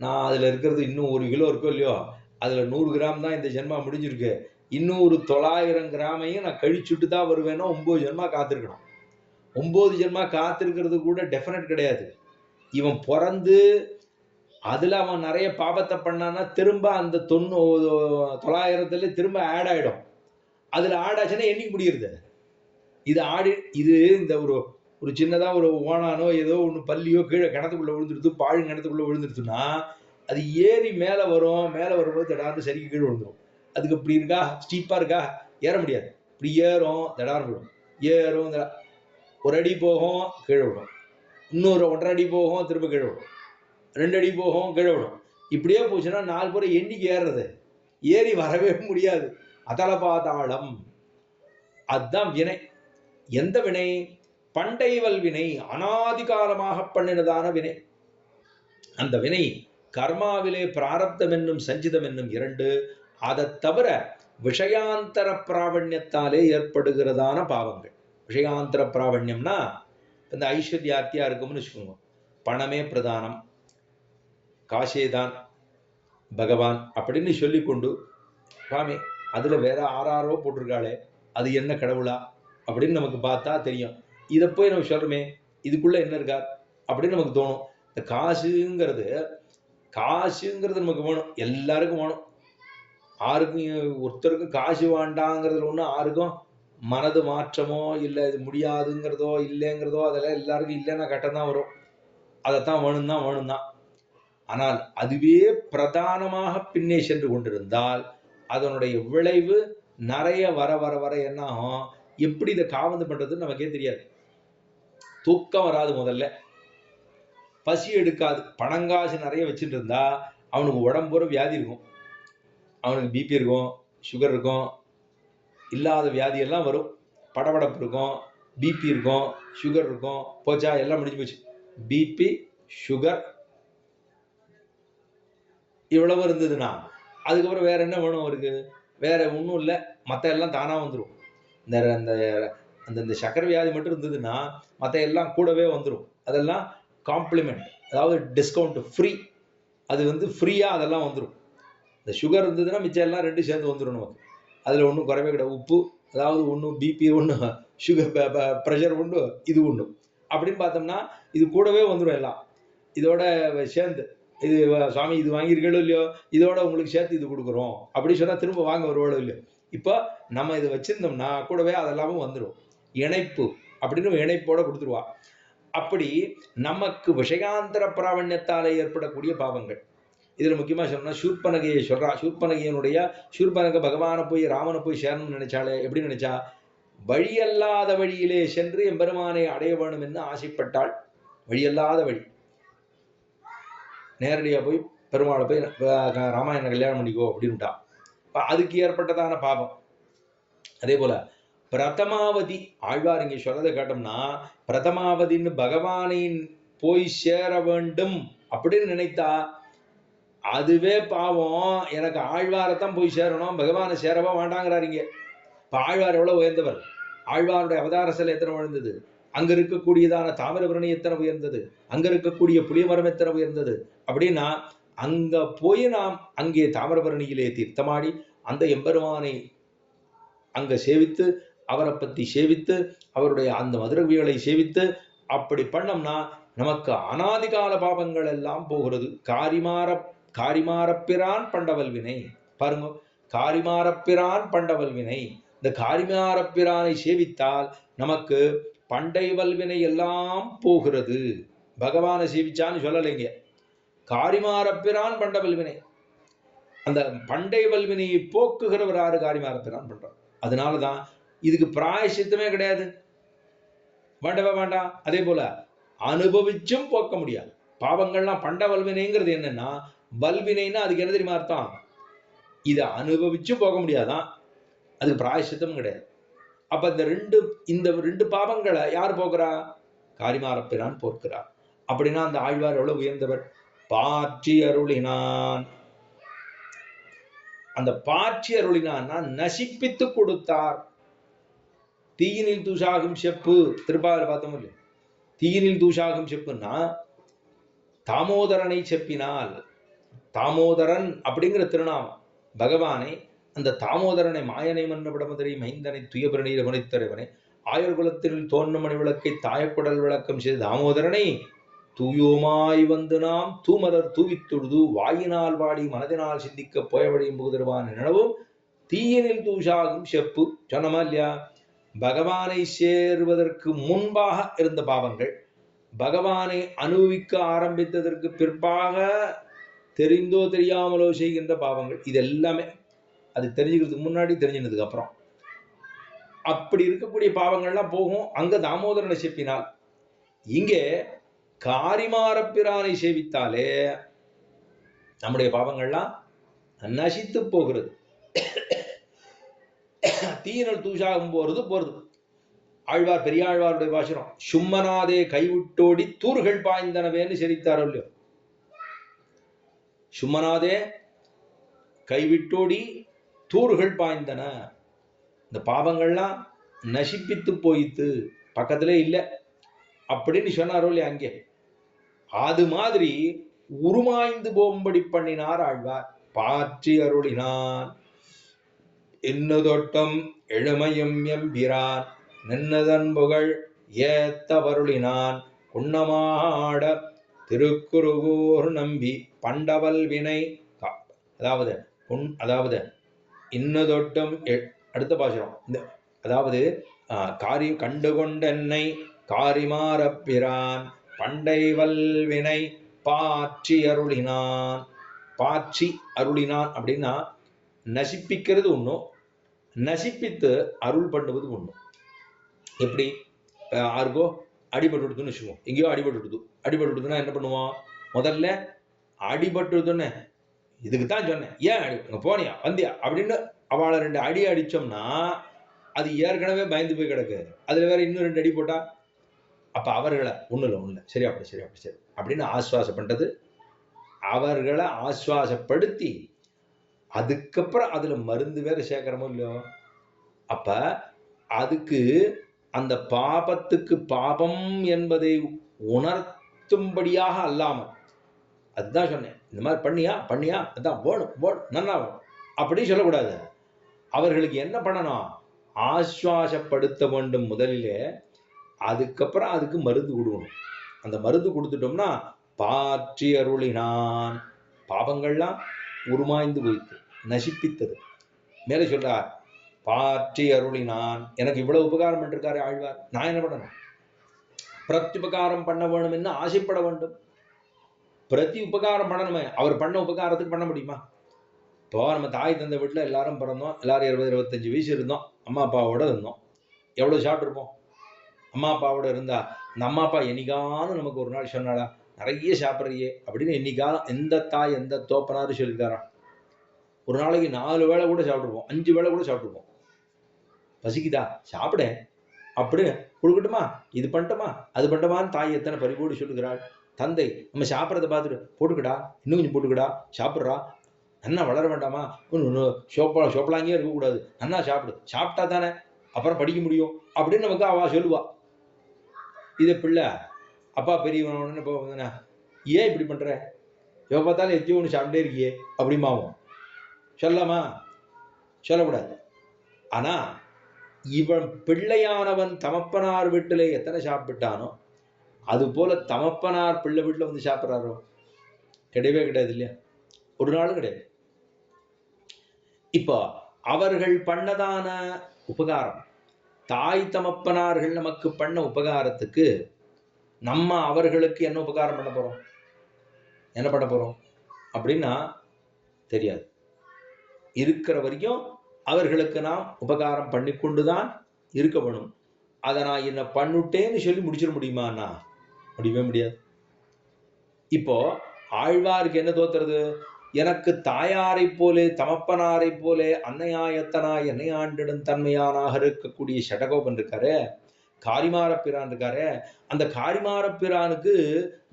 நான் அதில் இருக்கிறது இன்னும் 1 கிலோ இருக்கோ இல்லையோ, அதில் 100 கிராம் தான் இந்த ஜென்மா முடிஞ்சிருக்கு, இன்னும் ஒரு 900 கிராமையும் நான் கழிச்சுட்டு தான் வருவேன்னா 9 ஜென்மா காத்திருக்கணும். 9 ஜென்மா காத்திருக்கிறது கூட டெஃபினட் கிடையாது. இவன் பிறந்து அதில் அவன் நிறைய பாபத்தை பண்ணான்னா திரும்ப அந்த 900 திரும்ப ஆட் ஆகிடும். அதில் ஆட் ஆச்சுன்னா என்னைக்கு முடியுது? இது இந்த ஒரு சின்னதா ஒரு ஓனானோ ஏதோ ஒன்று பள்ளியோ கீழே கிணத்துக்குள்ள விழுந்துருது, பாழ் கிணத்துக்குள்ள விழுந்துருச்சுன்னா அது ஏறி மேலே வரும். மேலே வரும்போது தடார்னு சரிக்கு கீழே விழுந்துடும். அதுக்கு இப்படி இருக்கா, ஸ்டீப்பா இருக்கா, ஏற முடியாது. இப்படி ஏறும், தடார்னு விடும். ஏறும், ஒரு அடி போகும், கீழே விடும். இன்னொரு 1.5 அடி போகும், திரும்ப கீழே விடும். 2 அடி போகும், கீழே விடும். இப்படியே போச்சுன்னா 4 பேரை எண்ணிக்கை ஏறுறது, ஏறி வரவே முடியாது. அதல பாதாளம். அதுதான் வினை. எந்த வினை? பண்டைவல் வினை, அனாதிகாலமாக பண்ணினதான வினை. அந்த வினை கர்மாவிலே பிராரப்தம் என்னும் சஞ்சிதம் என்னும் 2, அதை தவிர விஷயாந்தர பிராவண்யத்தாலே ஏற்படுகிறதான பாவங்கள். விஷயாந்தர பிராவண்யம்னா இந்த ஐஸ்வர்யாத்தியா இருக்கும்னு வச்சுக்கோங்க. பணமே பிரதானம், காசேதான் பகவான் அப்படின்னு சொல்லிக்கொண்டு, சாமி அதுல வேற ஆறாரோ போட்டிருக்காளே, அது என்ன கடவுளா அப்படின்னு நமக்கு பார்த்தா தெரியும். இதை போய் நம்ம சொல்றோமே, இதுக்குள்ள என்ன இருக்கா அப்படின்னு நமக்கு தோணும். இந்த காசுங்கிறது நமக்கு வேணும், எல்லாருக்கும் வேணும். யாருக்கும் ஒருத்தருக்கும் காசு வேண்டாங்கிறதுல ஒன்றும் யாருக்கும் மனது மாற்றமோ இல்லை இது முடியாதுங்கிறதோ இல்லைங்கிறதோ அதெல்லாம் எல்லாருக்கும் இல்லைன்னா கட்டம் தான் வரும். அதைத்தான் வேணும் தான். ஆனால் அதுவே பிரதானமாக பின்னே சென்று கொண்டிருந்தால் அதனுடைய விளைவு நிறைய வர வர வர என்ன ஆகும், எப்படி இதை காவந்து பண்றதுன்னு நமக்கே தெரியாது. தூக்கம் வராது, முதல்ல பசி எடுக்காது. பணங்காசு நிறைய வச்சுட்டு இருந்தா அவனுக்கு உடம்புற வியாதி இருக்கும். அவனுக்கு பிபி இருக்கும், சுகர் இருக்கும், இல்லாத வியாதி எல்லாம் வரும். படபடப்பு இருக்கும், பிபி இருக்கும், சுகர் இருக்கும். போச்சா, எல்லாம் முடிஞ்சு போச்சு. பிபி சுகர் இவ்வளவு இருந்ததுன்னா அதுக்கப்புறம் வேற என்ன வேணும் அவருக்கு? வேற ஒன்றும் இல்லை, மற்ற எல்லாம் தானா வந்துடும். இந்த சக்கரை வியாதி மட்டும் இருந்ததுன்னா மற்ற எல்லாம் கூடவே வந்துடும். அதெல்லாம் காம்ப்ளிமெண்ட், அதாவது டிஸ்கவுண்ட், ஃப்ரீ. அது ஃப்ரீயா அதெல்லாம் வந்துடும். இந்த சுகர் இருந்ததுன்னா மிச்சம் எல்லாம் 2 சேர்ந்து வந்துடும் நமக்கு. அதில் ஒன்றும் குறைவே கிடையாது. உப்பு, அதாவது ஒன்றும் பிபி ஒன்று, சுகர் ப்ரெஷர் ஒன்று, இது ஒன்று அப்படின்னு பார்த்தோம்னா இது கூடவே வந்துடும் எல்லாம். இதோட சேர்ந்து இது சுவாமி இது வாங்கியிருக்கோ இல்லையோ, இதோட உங்களுக்கு சேர்த்து இது கொடுக்குறோம் அப்படின்னு சொன்னால் திரும்ப வாங்க வருவாளோ இல்லையோ. இப்போ நம்ம இதை வச்சிருந்தோம்னா கூடவே அதெல்லாமும் வந்துடும். இணைப்பு அப்படின்னு இணைப்போட கொடுத்துருவா. அப்படி நமக்கு விஷயாந்தர பிராவண்யத்தாலே ஏற்படக்கூடிய பாவங்கள். இதுல முக்கியமா சொன்னா சூர்பனகையை சொல்றா. சூர்பனக பகவானை போய் ராமனை போய் சேரணும்னு நினைச்சாலே எப்படி நினைச்சா? வழியல்லாத வழியிலே சென்று எம்பெருமானை அடைய வேணும் என்று ஆசைப்பட்டாள். வழியல்லாத வழி, நேரடியா போய் பெருமாளை போய் ராமாயண கல்யாணம் பண்ணிக்கோ அப்படின்ட்டா. அதுக்கு ஏற்பட்டதான பாவம். அதே போல பிரதமாவதி, ஆழ்வார் இங்கே சொல்றதை கேட்டோம்னா பிரதமாவதின்னு பகவானின் போய் சேர வேண்டும் அப்படின்னு நினைத்தா அதுவே பாவம். எனக்கு ஆழ்வாரத்தான் போய் சேரணும், பகவானை சேரவா வேண்டாங்கிறாருங்க. இப்ப ஆழ்வார் எவ்வளவு உயர்ந்தவர்! ஆழ்வாருடைய அவதார சிலை எத்தனை உயர்ந்தது! அங்க இருக்கக்கூடியதான தாமிரபரணி எத்தனை உயர்ந்தது! அங்க இருக்கக்கூடிய புளியமரம் எத்தனை உயர்ந்தது! அப்படின்னா அங்க போய் நாம் அங்கே தாமிரபரணியிலே தீர்த்தமாடி அந்த எம்பெருமானை அங்க சேவித்து, அவரை பத்தி சேவித்து, அவருடைய அந்த மதுரவியலை சேவித்து அப்படி பண்ணோம்னா நமக்கு அனாதிகால பாவங்கள் எல்லாம் போகிறது. காரிமாரப்பிரான் பண்டவல் வினை. பாருங்க, காரிமாரப்பிரான் பண்டவல் வினை. இந்த காரிமாரப்பிரானை சேவித்தால் நமக்கு பண்டை வல்வினை எல்லாம் போகிறது. பகவானை சேவிச்சான்னு சொல்லலைங்க, காரிமாரப்பிரான் பண்டவல் வினை. அந்த பண்டை வல்வினையை போக்குகிறவர் யாரு? காரிமாரப்பிரான் பண்றார். அதனாலதான் இதுக்கு பிராயசித்தமே கிடையாது, வேண்டவே வேண்டாம். அதே போல அனுபவிச்சும் போக்க முடியாது பாவங்கள்லாம். பண்ட வல்வினைங்கிறது என்னன்னா, வல்வினைன்னா அதுக்கு என்ன தெரியுமா அர்த்தம்? இதை அனுபவிச்சும் போக முடியாதான், அதுக்கு பிராயசித்தமும் கிடையாது. அப்ப இந்த ரெண்டு பாவங்களை யார் போக்குறா? காரிமாரப்பிரான் போக்குறார். அப்படின்னா அந்த ஆழ்வார் எவ்வளவு உயர்ந்தவர்! பாற்றி அருளினான். அந்த பாற்றி அருளினான்னா நசிப்பித்து கொடுத்தார். தீயினில் தூஷாகும் செப்பு திருப்பாவில் பார்த்தோம் இல்லையா? தீயினில் தூஷாகும் செப்புன்னா தாமோதரனை செப்பினால், தாமோதரன் அப்படிங்கிற திருநாமம் பகவானை, அந்த தாமோதரனை மாயனை மன்னபடமதுரை மைந்தனை துயபுரணியில முனைத்தரைவனை ஆயுர்குலத்தில் தோன்றும் மணி விளக்கை தாயக்குடல் விளக்கம் செய்த தாமோதரனை தூயோமாய் வந்து நாம் தூமலர் தூவித்தொழுது வாயினால் வாடி மனதினால் சிந்திக்க போயவழியும் புகுதிருவான் நினைவும் தீயினில் தூஷாகும் செப்பு. சொன்னமா இல்லையா? பகவானை சேர்வதற்கு முன்பாக இருந்த பாவங்கள், பகவானை அனுபவிக்க ஆரம்பித்ததற்கு பிற்பாக தெரிந்தோ தெரியாமலோ செய்கின்ற பாவங்கள், இது எல்லாமே அது தெரிஞ்சுக்கிறதுக்கு முன்னாடி தெரிஞ்சினதுக்கு அப்புறம் அப்படி இருக்கக்கூடிய பாவங்கள்லாம் போகும் அங்க தாமோதரனை செப்பினால். இங்கே காரிமாரப்பிரானை சேவித்தாலே நம்முடைய பாவங்கள்லாம் நசித்து போகிறது. தீயினல் தூஷாகும் போறது. ஆழ்வார் பெரியாழ்வாருடைய பாசுரம், சும்மனாதே கைவிட்டோடி தூர்கள் பாய்ந்தனவேன்னு செரித்தாரோ இல்லையோ? சும்மனாதே கைவிட்டோடி தூர்கள் பாய்ந்தன. இந்த பாவங்கள்லாம் நசிப்பித்து போயித்து, பக்கத்திலே இல்லை அப்படின்னு சொன்னாரோ இல்லையா? அங்கே அது மாதிரி உருமாய்ந்து போகும்படி பண்ணினார் ஆழ்வார். பாற்றி அருளினான் என்னதொட்டம் எழுமையும் எம்பிரான் நின்னதன் புகழ் ஏத்தவருளினான் குன்னமாட திருக்குறுகூர் நம்பி பண்டவல் வினை. அதாவது இன்னதொட்டம் அடுத்த பாசுரம் இந்த, அதாவது காரி கண்டுகொண்டென்னை காரிமாரப்பிரான் பண்டை வல்வினை பாற்றி அருளினான். பாற்றி அருளினான் அப்படின்னா நசிப்பிக்கிறது ஒண்ணும், நசிப்பித்து அருள் பண்ணுவது ஒண்ணும். எப்படி? யாருக்கோ அடிபட்டுடுதுன்னு வச்சுக்குவோம், எங்கேயோ அடிபட்டுடுதுன்னா என்ன பண்ணுவோம்? முதல்ல அடிபட்டுடுதுன்னு இதுக்கு தான் சொன்னேன், ஏன் அடி போனியா வந்தியா அப்படின்னு அவளை 2 அடி அடிச்சோம்னா அது ஏற்கனவே பயந்து போய் கிடக்கு, அதுல வேற இன்னும் 2 அடி போட்டா அப்ப அவர்களை ஒண்ணு இல்லை சரி அப்படின்னு ஆஸ்வாசம் பண்றது, அவர்களை ஆஸ்வாசப்படுத்தி அதுக்கப்புறம் அதுல மருந்து வேற சேர்க்கிறமோ இல்லையோ? அப்ப அதுக்கு அந்த பாபத்துக்கு பாபம் என்பதை உணர்த்தும்படியாக அல்லாமல், அதுதான் சொன்னேன், இந்த மாதிரி பண்ணியா அதான் வேணும் நல்லா வேணும் அப்படின்னு சொல்லக்கூடாது. அவர்களுக்கு என்ன பண்ணணும்? ஆஸ்வாசப்படுத்த வேண்டும் முதலிலே, அதுக்கப்புறம் அதுக்கு மருந்து கொடுக்கணும். அந்த மருந்து கொடுத்துட்டோம்னா பாற்றி அருளினான், பாவங்கள்லாம் உருமாய்ந்து போயிட்டு நசிப்பித்தது. மேலே சொல்றார், பாற்றி அருளினான். எனக்கு இவ்வளவு உபகாரம் பண்ணிருக்காரு ஆழ்வார், நான் என்ன பண்ணணும்? பிரத்யுபகாரம் பண்ண வேணும் என்று ஆசைப்பட வேண்டும். பிரதி உபகாரம் பண்ணணுமே, அவர் பண்ண உபகாரத்துக்கு பண்ண முடியுமா? இப்போ நம்ம தாய் தந்தை வீட்டில் எல்லாரும் பிறந்தோம், எல்லாரும் 20-25 வயசு இருந்தோம், அம்மா அப்பாவோட இருந்தோம். எவ்வளவு சாப்பிட்டுருப்போம்? அம்மா அப்பாவோட இருந்தா இந்த அம்மா அப்பா என்னைக்காலும் நமக்கு ஒரு நாள் சொன்னாடா நிறைய சாப்பிட்றியே அப்படின்னு என்னைக்காலும் எந்த தாய் எந்த தோப்பனாரும் சொல்லியிருக்காரா? ஒரு நாளைக்கு 4 வேளை கூட சாப்பிட்டுருப்போம், 5 வேளை கூட சாப்பிட்டுருப்போம். பசிக்குதா சாப்பிட அப்படின்னு கொடுக்கட்டுமா, இது பண்ணட்டுமா அது பண்ணட்டுமான்னு தாய் எத்தனை பரிபோடு சொல்லுகிறாள். தந்தை நம்ம சாப்பிட்றத பார்த்துட்டு போட்டுக்கடா, இன்னும் கொஞ்சம் போட்டுக்கடா, சாப்பிட்றா, நன்னா வளர வேண்டாமா, சோப்பலாங்கியே இருக்கக்கூடாது, நன்னா சாப்பிட்டா தானே அப்புறம் படிக்க முடியும் அப்படின்னு நமக்கு அவ சொல்லுவா. இதை பிள்ளை அப்பா பெரியவன இப்போ ஏன் இப்படி பண்ற, எப்ப பார்த்தாலும் எத்தையும் ஒன்று சாப்பிட்டே இருக்கியே அப்படிமாவும் சொல்லலாமா? சொல்லக்கூடாது. ஆனா இவன் பிள்ளையானவன் தமப்பனார் வீட்டிலே எத்தனை சாப்பிட்டானோ அது போல தமப்பனார் பிள்ளை வீட்டில் வந்து சாப்பிட்றாரோ? கிடையவே கிடையாது இல்லையா? ஒரு நாளும் கிடையாது. இப்போ அவர்கள் பண்ணதான உபகாரம், தாய் தமப்பனார்கள் நமக்கு பண்ண உபகாரத்துக்கு நம்ம அவர்களுக்கு என்ன உபகாரம் பண்ண போறோம், என்ன பண்ண போறோம் அப்படின்னா தெரியாது. இருக்கிற வரைக்கும் அவர்களுக்கு நாம் உபகாரம் பண்ணி கொண்டுதான் இருக்க வேணும். அதை நான் என்ன பண்ணுட்டேன்னு சொல்லி முடிச்சிட முடியுமாண்ணா? முடியவே முடியாது. இப்போ ஆழ்வாருக்கு என்ன தோத்துறது? எனக்கு தாயாரை போலே தமப்பனாரை போலே அன்னையாயத்தனாய் என்னையாண்டிடும் தன்மையானாக இருக்கக்கூடிய ஷடகோபன் இருக்காரு, காரிமாரப்பிரான் இருக்காரு. அந்த காரிமாரப்பிரானுக்கு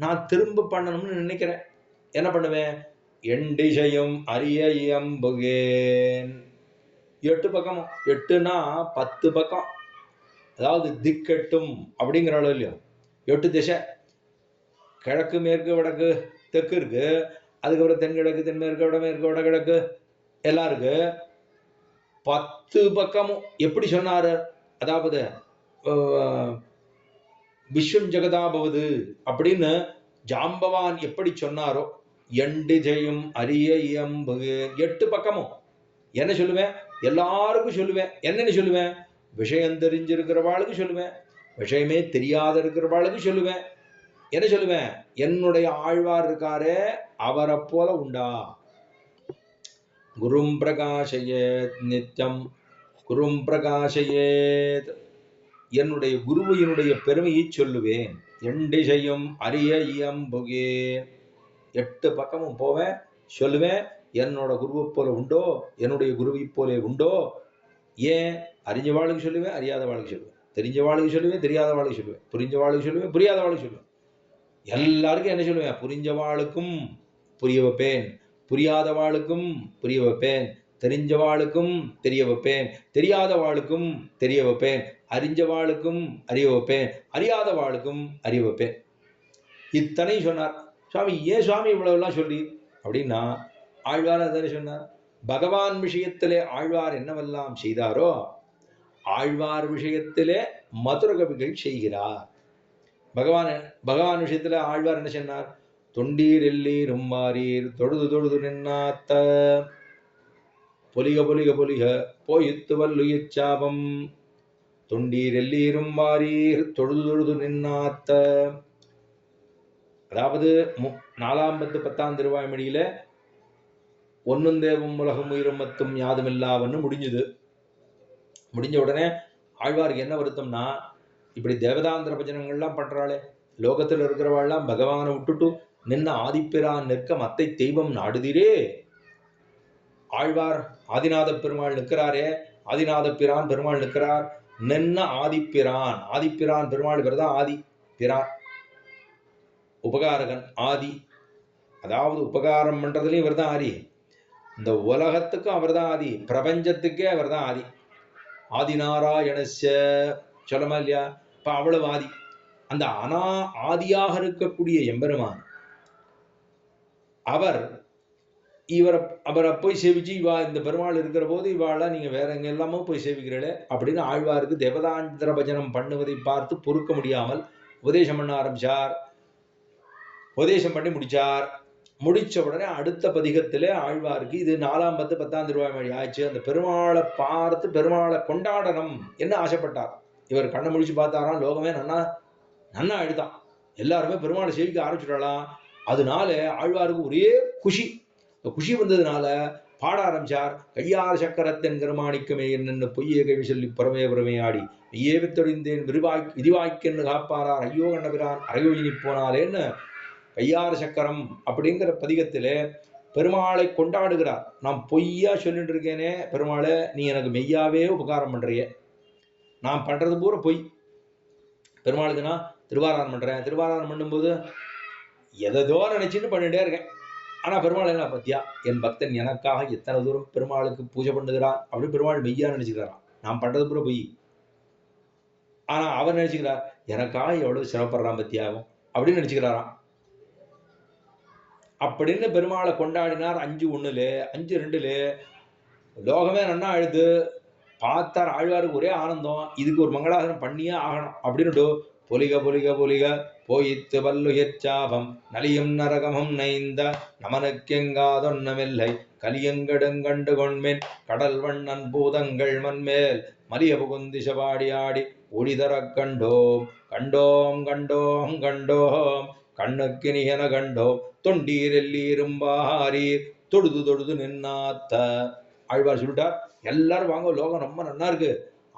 நான் திரும்ப பண்ணணும்னு நினைக்கிறேன். என்ன பண்ணுவேன்? எண்டிசையும் அரிய இயம்புகேன். 8 பக்கமும், 8னா 10 பக்கம், அதாவது திக்கெட்டும் அப்படிங்கிற அளவு இல்லையோ. 8 திசை, கிழக்கு மேற்கு வடக்கு தெற்கு இருக்கு, அதுக்கப்புறம் தென்கிழக்கு தென்மேற்கு வடமேற்கு வடகிழக்கு எல்லாம் இருக்கு. 10 பக்கமும் எப்படி சொன்னாரு? அதாவது விஸ்வம் ஜெகதாபவது அப்படின்னு ஜாம்பவான் எப்படி சொன்னாரோ, எண்டிசையும் அரிய இயம்புகேன். 8 பக்கமும் என்ன சொல்லுவேன்? எல்லாருக்கும் சொல்லுவேன். என்னன்னு சொல்லுவேன்? விஷயம் தெரிஞ்சிருக்கிறவாளுக்கு சொல்லுவேன், விஷயமே தெரியாத இருக்கிறவாளுக்கு சொல்லுவேன். என்ன சொல்லுவேன்? என்னுடைய ஆழ்வார் இருக்காரே அவரை போல உண்டா? குரும் பிரகாஷயேத் நித்யம் குரும் பிரகாஷயேத். என்னுடைய குருவினுடைய பெருமையை சொல்லுவேன். எண்டிசையும் அரிய இயம்புகேன். 8 பக்கமும் போவேன், சொல்லுவேன். என்னோட குருவை போல உண்டோ, என்னுடைய குருவை போல உண்டோ? ஏன்? அறிஞ்சவாளுக்கு சொல்லுவேன், அறியாதவாளுக்கு சொல்லுவேன், தெரிஞ்சவாளுக்கு சொல்லுவேன், தெரியாதவாளுக்கு சொல்லுவேன், புரிஞ்சவாளுக்கு சொல்லுவேன், புரியாதவாளுக்கு சொல்லுவேன். எல்லாருக்கும் என்ன சொல்லுவேன்? புரிஞ்சவாளுக்கும் புரிய வைப்பேன், புரியாதவாளுக்கும் புரிய வைப்பேன், தெரிஞ்சவாளுக்கும் தெரிய வைப்பேன், தெரியாதவாளுக்கும் தெரிய வைப்பேன், அறிஞ்சவாளுக்கும் அறிய வைப்பேன், அறியாதவாளுக்கும் அறிய வைப்பேன். இத்தனை சொன்னார். சுவாமி ஏன் சுவாமி இவ்வளவு எல்லாம் சொல்லி அப்படின்னா, ஆழ்வார் அதனை சொன்னார். பகவான் விஷயத்திலே ஆழ்வார் என்னவெல்லாம் செய்தாரோ, ஆழ்வார் விஷயத்திலே மதுர கவிகள் செய்கிறார். பகவான் விஷயத்துல ஆழ்வார் என்ன சொன்னார்? தொண்டீர் எல்லீர் உம்மாரீர் தொழுது தொழுது நின்னாத்த பொலிக பொலிக பொலிக போயித்து வல்லுயிச்சாபம். தொண்டீர் எல்லீரும் மாறீர் தொழுது தொழுது நின்னாத்த. அதாவது 4ஆம் பத்து 10ஆம் திருவாய்மொழியில ஒன்னும் தேவம் உலகம் உயிரும் மத்தும் யாதுமில்லாவன்னு முடிஞ்சுது. முடிஞ்ச உடனே ஆழ்வாருக்கு என்ன வருத்தம்னா, இப்படி தேவதாந்திர பஜனங்கள்லாம் பண்றாளே, லோகத்தில் இருக்கிறவாள்லாம் பகவானை விட்டுட்டு நின்ன ஆதிப்பிரான் நிற்க மத்தை தெய்வம் நாடுதிரே. ஆழ்வார் ஆதிநாத பெருமாள் நிற்கிறாரே, ஆதிநாத பிரான் பெருமாள் நிற்கிறார், நின்ன ஆதிப்பிரான். ஆதிப்பிரான் பெருமாள் இவர்தான் ஆதி பிரான், உபகாரகன் ஆதி. அதாவது உபகாரம் பண்றதுலயும் இவர் தான் ஆதி, இந்த உலகத்துக்கும் அவர் தான் ஆதி, பிரபஞ்சத்துக்கே அவர் தான் ஆதி. ஆதிநாராயணஸ்ய சொல்லமா இல்லையா? இப்ப அவ்வளவு ஆதி. அந்த ஆதியாக இருக்கக்கூடிய எம்பெருமான் அவரை போய் சேவிச்சு, இவா இந்த பெருமாள் இருக்கிற போது இவாள நீங்க வேற எங்க எல்லாமோ போய் சேவிக்கிறீங்களே அப்படின்னு ஆழ்வாருக்கு தேவதாந்திர பஜனம் பண்ணுவதை பார்த்து பொறுக்க முடியாமல் உபதேசம் பண்ண ஆரம்பிச்சார். உபதேசம் பண்ணி முடிச்சார். முடிச்ச உடனே அடுத்த பதிகத்திலே ஆழ்வாருக்கு, இது 4ஆம் பத்து 10ஆம் திருவாய்மொழி ஆச்சு, அந்த பெருமாளை பார்த்து பெருமாளை கொண்டாடணும் என்ன ஆசைப்பட்டார். இவர் கண்ணை முடிச்சு பார்த்தாராம், லோகமே நன்னா எழுதான், எல்லாருமே பெருமாளை சேவிக்க ஆரம்பிச்சுடலாம். அதனால ஆழ்வாருக்கு ஒரே குஷி. குஷி வந்ததுனால பாட ஆரம்பிச்சார். கையார் சக்கரத்தின் கருமாணிக்குமே என்னென்ன பொய்யே கவி சொல்லி புறமே புறமே ஆடி மெய்யே வித்தொழிந்தேன் விதிவாய்க்கென்னு காப்பாரார் ஐயோ கண்ணபிரான் அரையொழி போனாலேன்னு கையார் சக்கரம் அப்படிங்கிற பதிகத்திலே பெருமாளை கொண்டாடுகிறார். நான் பொய்யா சொல்லிட்டு இருக்கேனே பெருமாளை, நீ எனக்கு மெய்யாவே உபகாரம் பண்றிய, நான் பண்றது பூரா பொய். பெருமாளுக்கு நான் திருவாராதனம் பண்றேன், திருவாராதனம் பண்ணும்போது எதோ நினைச்சுன்னு பண்ணிட்டே இருக்கேன். ஆனா பெருமாள் என்ன பத்தியா, என் பக்தன் எனக்காக எத்தனை தூரம் பெருமாளுக்கு பூஜை பண்ணுகிறார் அப்படின்னு பெருமாள் மெய்யா நினைச்சுக்கிறாராம். நான் பண்றது பூரா பொய். ஆனா அவர் நினைச்சுக்கிறார், எனக்காக எவ்வளவு சிரமப்படுறான் பத்தியாகும் அப்படின்னு நினைச்சுக்கிறாராம். அப்படின்னு பெருமாளை கொண்டாடினார். 5:1 5:2 லோகமே நன்னா அழுது பார்த்தார். ஆழ்வாருக்கு ஒரே ஆனந்தம், இதுக்கு ஒரு மங்களாசனம் பண்ணியே ஆகணும் அப்படின்னுட்டு பொலிக பொலிக பொலிக போயித்து வல்லுயிர்ச்சாபம் நலியும் நரகமும் நைந்த நமனுக்கெங்காதொன்னமில்லை கலியங்கடுங்கண்டு கொண்மென் கடல் வண்ணன் பூதங்கள் மண்மேல் மலிய புகுந்திசபாடி ஆடி ஒளிதரக் கண்டோம் கண்டோம் கண்டோம் கண்டோம் கண்ணுக்கினியன கண்டோம் தொண்டீர் எல்லீரும் வாரீர் தொழுது தொழுது நின்னாத்த. ஆழ்வார் சொல்லிட்டார், எல்லாரும் வாங்க, லோகம் ரொம்ப நன்னா இருக்கு,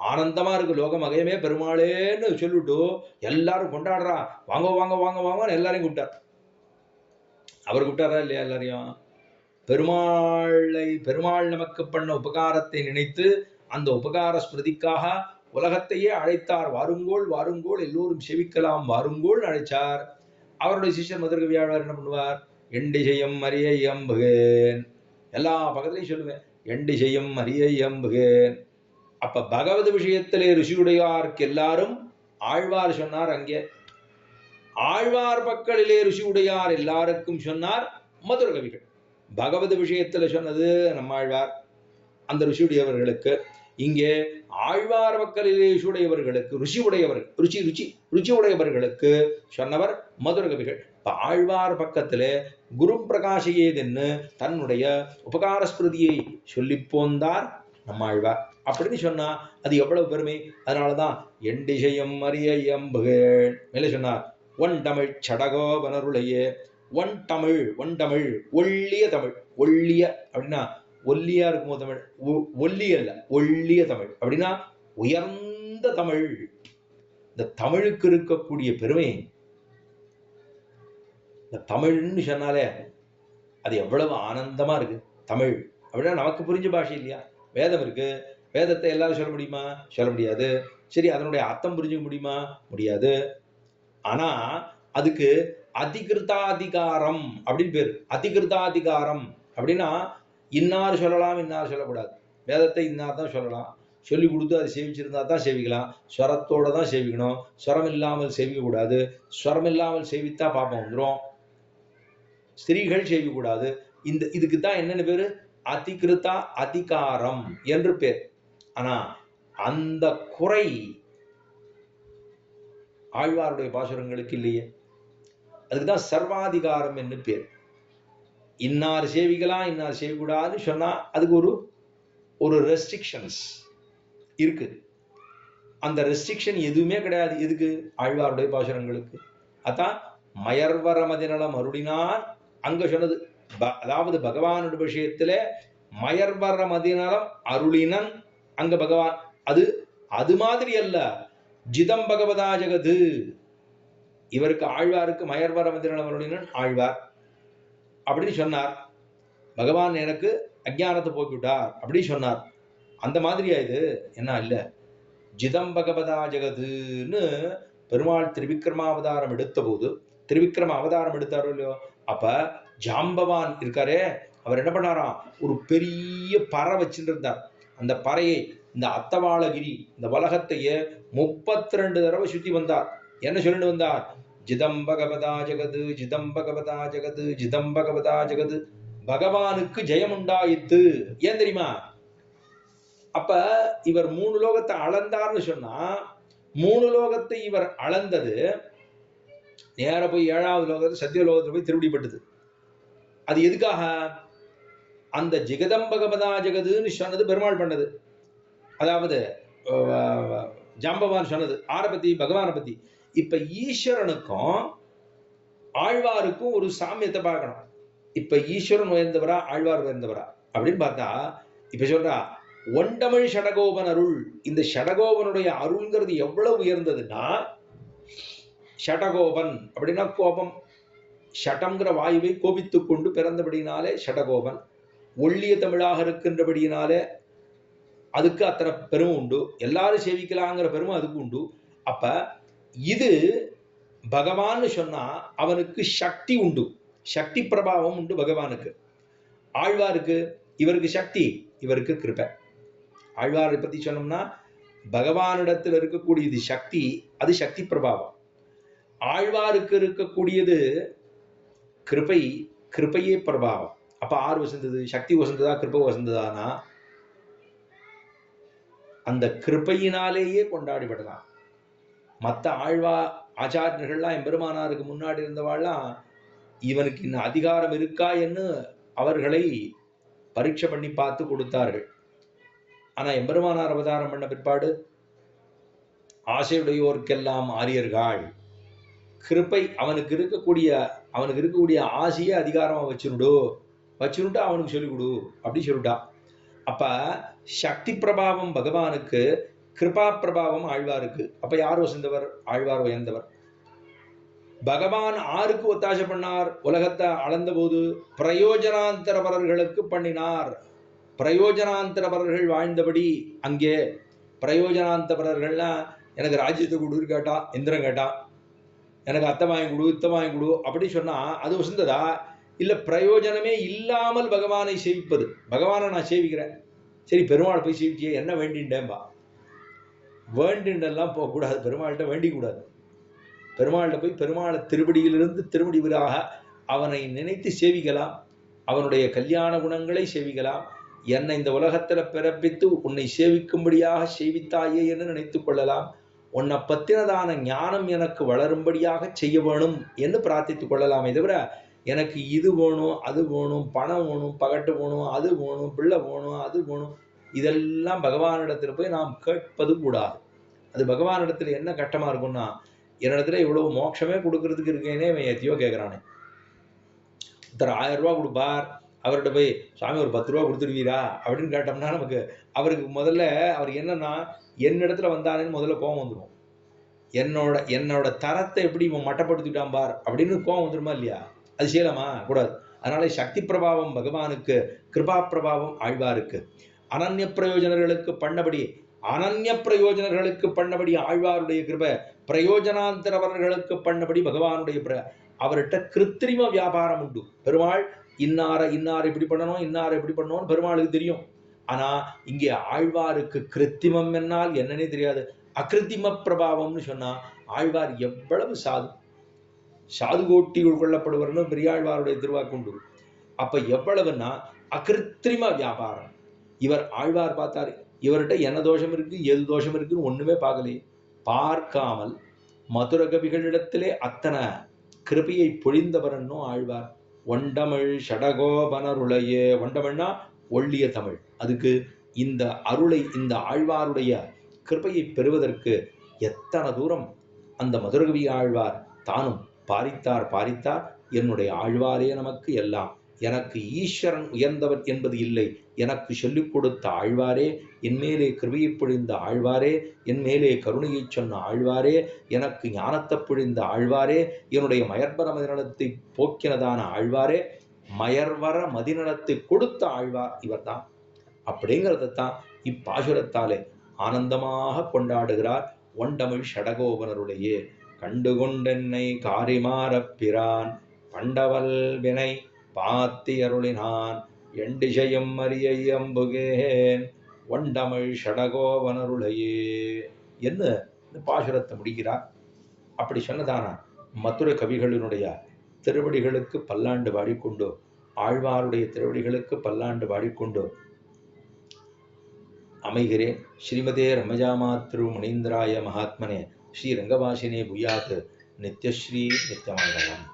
ஆனந்தமா இருக்கு, லோகம் அகையமே பெருமாளேன்னு சொல்லிட்டு எல்லாரும் கொண்டாடுறா, வாங்க வாங்க வாங்க வாங்க எல்லாரையும் கூப்பிட்டார். அவர் கூப்பிட்டாரா இல்லையா? எல்லாரையும் பெருமாள் நமக்கு பண்ண உபகாரத்தை நினைத்து அந்த உபகார ஸ்மிருதிக்காக உலகத்தையே அழைத்தார். வாருங்கோள் வாருங்கோள் எல்லோரும் செவிக்கலாம் வாருங்கோள் அழைச்சார். அவருடைய சிஷ்யர் மதுரகவி ஆழ்வார் என்ன பண்ணுவார்? எண்டிசையும் அரிய எம்புகேன். எல்லா பக்கத்துலையும் சொல்லுவேன், எண்டிசையும் அரிய எம்புகேன். அப்ப பகவத் விஷயத்திலே ருஷியுடையார்க்கு எல்லாரும் ஆழ்வார் சொன்னார். அங்கே ஆழ்வார் பக்களிலே ருஷி உடையார் எல்லாருக்கும் சொன்னார் மதுர கவிகள். பகவத் விஷயத்துல சொன்னது நம்மாழ்வார் அந்த ருஷியுடையவர்களுக்கு. இங்கே ஆழ்வார் பக்களிலே ருஷியுடையவர்களுக்கு ருச்சி உடையவர்களுக்கு சொன்னவர் மதுர கவிகள். இப்ப ஆழ்வார் பக்கத்திலே குரு பிரகாஷையேதென்னு தன்னுடைய உபகார ஸ்மிருதியை சொல்லி போந்தார் நம்மாழ்வார். அப்படின்னு சொன்னா அது எவ்வளவு பெருமை. அதனாலதான் எண்டிசையும் அரிய எம்புகேள் மேலே சொன்னார். ஒன் தமிழ் சடகோபனருளையே. ஒன் தமிழ் ஒள்ளிய தமிழ். ஒள்ளிய அப்படின்னா ஒல்லியா இருக்குமோ தமிழ், ஒல்லி அல்ல, ஒள்ளிய தமிழ் அப்படின்னா உயர்ந்த தமிழ். இந்த தமிழுக்கு இருக்கக்கூடிய பெருமை, இந்த தமிழ்னு சொன்னாலே அது எவ்வளவு ஆனந்தமா இருக்கு. தமிழ் அப்படின்னா நமக்கு புரிஞ்ச பாஷை இல்லையா? வேதம் இருக்கு, வேதத்தை எல்லாரும் சொல்ல முடியுமா? சொல்ல முடியாது. சரி, அதனுடைய அர்த்தம் புரிஞ்சுக்க முடியுமா? முடியாது. ஆனா அதுக்கு அதிகிருதாதிகாரம் அப்படின்னு பேரு. அதிகிருதாதிகாரம் அப்படின்னா இன்னார் சொல்லலாம், இன்னார் சொல்லக்கூடாது. வேதத்தை இன்னார் தான் சொல்லலாம். சொல்லி கொடுத்து அதை சேவிச்சிருந்தா தான் சேவிக்கலாம். ஸ்வரத்தோட தான் சேவிக்கணும். ஸ்வரம் இல்லாமல் சேவிக்க கூடாது. ஸ்வரம் இல்லாமல் சேவித்தா பாப்பம் வந்துடும். ஸ்திரீகள் சேவிக்கக்கூடாது. இதுக்கு தான் என்னன்னு பேரு? அதிகிருதா அதிகாரம் என்று பேர். ஆனா அந்த குறை ஆழ்வாருடைய பாசுரங்களுக்கு இல்லையே. அதுக்குதான் சர்வாதிகாரம் என்று பேர். இன்னார் சேவிக்கலாம், இன்னார் சேவிக்கூடாதுன்னு சொன்னா அதுக்கு ஒரு ரெஸ்ட்ரிக்ஷன்ஸ் இருக்கு. அந்த ரெஸ்ட்ரிக்ஷன் எதுவுமே கிடையாது. எதுக்கு? ஆழ்வாருடைய பாசுரங்களுக்கு. அதான் மயர்வர மதிநலம் அருளினார் அங்க சொன்னது. அதாவது பகவானுடைய விஷயத்துல மயர்வர மதிநலம் அருளினன் அங்க பகவான். அது மாதிரி அல்ல. ஜிதம் பகவதா ஜெகது. இவருக்கு ஆழ்வாருக்கு மயர்வர மதிநலம் அருளினன் ஆழ்வார் அப்படின்னு சொன்னார். பகவான் எனக்கு அஜ்ஞானத்தை போக்கிவிட்டார் அப்படின்னு சொன்னார். அந்த மாதிரியா இது? என்ன இல்ல. ஜிதம் பகவதா ஜெகதுன்னு பெருமாள் திருவிக்ரமாவதாரம் எடுத்த போது, திருவிக்ரம அவதாரம் எடுத்தாரோ இல்லையோ, அப்ப ஜாம்பவான் இருக்காரே, அவர் என்ன பண்ணாராம்? ஒரு பெரிய பறை வச்சுட்டு இருந்தார். அந்த பறையை இந்த அத்தவாளகிரி இந்த உலகத்தையே 32 தடவை சுத்தி வந்தார். என்ன சொல்லிட்டு வந்தார்? ஜிதம் பகவதா ஜெகது, ஜிதம் பகவதா ஜெகது, ஜிதம் பகவதா ஜெகது. பகவானுக்கு ஜெயம் உண்டாயித்து. ஏன் தெரியுமா? அப்ப இவர் 3 லோகத்தை அளந்தார்னு சொன்னா, 3 லோகத்தை இவர் அளந்தது நேர போய் 7வது லோகத்தை சத்தியலோகத்துல போய் திருவடிப்பட்டது. அது எதுக்காக? அந்த ஜெகதம் பகவதா ஜெகதுன்னு சொன்னது பெருமாள் பண்ணது. அதாவது ஜாம்பவான் சொன்னது ஆரை பத்தி? பகவானை பத்தி. இப்ப ஈஸ்வரனுக்கும் ஆழ்வாருக்கும் ஒரு சாமியத்தை பார்க்கணும். இப்ப ஈஸ்வரன் உயர்ந்தவரா, ஆழ்வார் உயர்ந்தவரா அப்படின்னு பார்த்தா, இப்ப சொல்றா ஒண்டமிழ் ஷடகோபன் அருள். இந்த ஷடகோபனுடைய அருள்ங்கிறது எவ்வளவு உயர்ந்ததுன்னா, ஷடகோபன் அப்படின்னா கோபம். ஷடங்கிற வாயுவை கோபித்துக் கொண்டு பிறந்தபடினாலே ஷடகோபன். ஒள்ளிய தமிழாக இருக்கின்றபடியினாலே அதுக்கு அத்தனை பெருமை உண்டு. எல்லாரும் சேவிக்கலாங்கிற பெருமை அதுக்கு உண்டு. அப்ப இது பகவான்னு சொன்னா அவனுக்கு சக்தி உண்டு, சக்தி பிரபாவம் உண்டு பகவானுக்கு. ஆழ்வாருக்கு இவருக்கு சக்தி, இவருக்கு கிருபை. ஆழ்வாரை பத்தி சொன்னோம்னா பகவானிடத்தில் இருக்கக்கூடியது சக்தி, அது சக்தி பிரபாவம். ஆழ்வாருக்கு இருக்கக்கூடியது கிருபை, கிருபையே பிரபாவம். அப்ப ஆறு வசந்தது? சக்தி வசந்ததா கிருபை வசந்ததானா? அந்த கிருபையினாலேயே கொண்டாடிவிடலாம். மற்ற ஆழ்வா ஆச்சாரியர்கள்லாம் எம்பெருமானாருக்கு முன்னாடி இருந்தவாள்லாம் இவனுக்கு இன்னும் அதிகாரம் இருக்கா என்று அவர்களை பரீட்சை பண்ணி பார்த்து கொடுத்தார்கள். ஆனா எம்பெருமானார் அவதாரம் பண்ண பிற்பாடு ஆசையுடையோர்க்கெல்லாம் ஆரியர்கள். கிருப்பை அவனுக்கு இருக்கக்கூடிய ஆசையை அதிகாரமா வச்சுருட்டு அவனுக்கு சொல்லிக் கொடு அப்படி சொல்லிட்டா. அப்ப சக்தி பிரபாவம் பகவானுக்கு, கிருபா பிரபாவம் ஆழ்வாருக்கு. அப்ப யார் வசந்தவர்? ஆழ்வார் உயர்ந்தவர். பகவான் ஆருக்கு ஒத்தாசை பண்ணார்? உலகத்தை அளந்த போது பிரயோஜனாந்தரவரர்களுக்கு பண்ணினார். பிரயோஜனாந்தரவரர்கள் வாழ்ந்தபடி அங்கே பிரயோஜனாந்தரவர்கள்னா எனக்கு ராஜ்யத்தை கொடு கேட்டான், இந்திரன் கேட்டான், எனக்கு அத்தை வாங்கி கொடு, இத்தை வாங்கி கொடு அப்படி சொன்னா அது வசந்ததா? இல்ல பிரயோஜனமே இல்லாமல் பகவானை சேவிப்பது. பகவானை நான் சேவிக்கிறேன், சரி பெருமாளை போய் சேவிச்சியே என்ன வேண்டின்றேன்பா. வேண்டின்றெல்லாம் போகக்கூடாது, பெருமாள்கிட்ட வேண்டிக் கூடாது. பெருமாள்கிட்ட போய் பெருமாளை திருவடியிலிருந்து திருவடி விராக அவனை நினைத்து சேவிக்கலாம், அவனுடைய கல்யாண குணங்களை சேவிக்கலாம். என்னை இந்த உலகத்துல பிறப்பித்து உன்னை சேவிக்கும்படியாக சேவித்தாயே என்று நினைத்துக் கொள்ளலாம். உன்னை பத்தினதான ஞானம் எனக்கு வளரும்படியாக செய்ய வேணும் என்று பிரார்த்தித்துக் கொள்ளலாமே தவிர எனக்கு இது வேணும் அது வேணும், பணம் வேணும், பகட்டு வேணும், அது வேணும், பிள்ளை வேணும், அது வேணும், இதெல்லாம் பகவானிடத்துல போய் நாம் கேட்பது கூடாது. அது பகவானிடத்துல என்ன கஷ்டமா இருக்கும்னா, என்னிடத்துல இவ்வளவு மோட்சமே கொடுக்கறதுக்கு இருக்கேனே இவன் எத்தையோ கேட்கறானே. ஒருத்தர் 1000 ரூபா கொடுப்பார், அவர்கிட்ட போய் சாமி ஒரு 10 ரூபா கொடுத்துருவீரா அப்படின்னு கேட்டோம்னா நமக்கு அவருக்கு முதல்ல அவர் என்னன்னா என்னிடத்துல வந்தானேன்னு முதல்ல கோபம் வந்துடும். என்னோட தரத்தை எப்படி இவன் மட்டப்படுத்திட்டான் பார் அப்படின்னு கோபம் வந்துடுமா இல்லையா? அது செய்யலாமா? கூடாது. அதனால சக்தி பிரபாவம் பகவானுக்கு, கிருபா பிரபாவம் ஆழ்வாருக்கு. அனன்ய பிரயோஜனர்களுக்கு பண்ணபடி ஆழ்வாருடைய கிருபை, பிரயோஜனாந்தரவர்களுக்கு பண்ணபடி பகவானுடைய அவர்கிட்ட கிருத்திரிம வியாபாரம் உண்டு. பெருமாள் இன்னார இப்படி பண்ணணும், இன்னார இப்படி பண்ணணும்னு பெருமாளுக்கு தெரியும். ஆனா இங்கே ஆழ்வாருக்கு கிருத்திமம் என்னால் என்னன்னே தெரியாது. அகிருத்திம பிரபாவம்னு சொன்னா ஆழ்வார் எவ்வளவு சாது கோட்டிகள் கொள்ளப்படுவர்னு பெரியாழ்வாருடைய திருவாக்குண்டு. அப்ப எவ்வளவுன்னா அகிருத்திரிம வியாபாரம். இவர் ஆழ்வார் பார்த்தாரு, இவர்கிட்ட என்ன தோஷம் இருக்கு எது தோஷம் இருக்குன்னு ஒண்ணுமே பார்க்காமல் மதுர கவிகளிடத்திலே அத்தனை கிருபையை பொழிந்தவரன்னும் ஆழ்வார். ஒண்டமிழ் ஷடகோபனருளையே, ஒண்டமிழ்னா ஒள்ளிய தமிழ். அதுக்கு இந்த அருளை, இந்த ஆழ்வாருடைய கிருபையை பெறுவதற்கு எத்தனை தூரம் அந்த மதுரகவி ஆழ்வார் தானும் பாரித்தார். என்னுடைய ஆழ்வாரே நமக்கு எல்லாம், எனக்கு ஈஸ்வரன் உயர்ந்தவர் என்பது இல்லை, எனக்கு சொல்லிக் கொடுத்த ஆழ்வாரே, என் மேலே கிருபையை பொழிந்த ஆழ்வாரே, என் மேலே கருணையை சொன்ன ஆழ்வாரே, எனக்கு ஞானத்தை பொழிந்த ஆழ்வாரே, என்னுடைய மயர்வர மதிநலத்தை போக்கினதான ஆழ்வாரே, மயர்வர மதிநலத்தை கொடுத்த ஆழ்வார் இவர்தான். அப்படிங்கிறதான் இப்பாசுரத்தாலே ஆனந்தமாக கொண்டாடுகிறார் ஒண்டமிழ் ஷடகோபனருடைய. கண்டுகொண்டென்னை காரிமாறப் பிரான் பண்டவல் வினை பாத்தி அருளினான் எண்டிசையும் அறியை அம்புகேன் ஒண்டமிழ் ஷடகோபனருளையே என்று இந்த பாசுரத்தை முடிக்கிறார். அப்படி சொன்னதான மதுர கவிகளினுடைய திருவடிகளுக்கு பல்லாண்டு பாடிக்கொண்டு, ஆழ்வாருடைய திருவடிகளுக்கு பல்லாண்டு பாடிக்கொண்டு அமைகிறேன். ஸ்ரீமதே ரமஜாமாத்ரு முனீந்திராய மகாத்மனே ஸ்ரீ ரங்கவாசினே புயாத் நித்யஸ்ரீ நித்யமங்கலம்.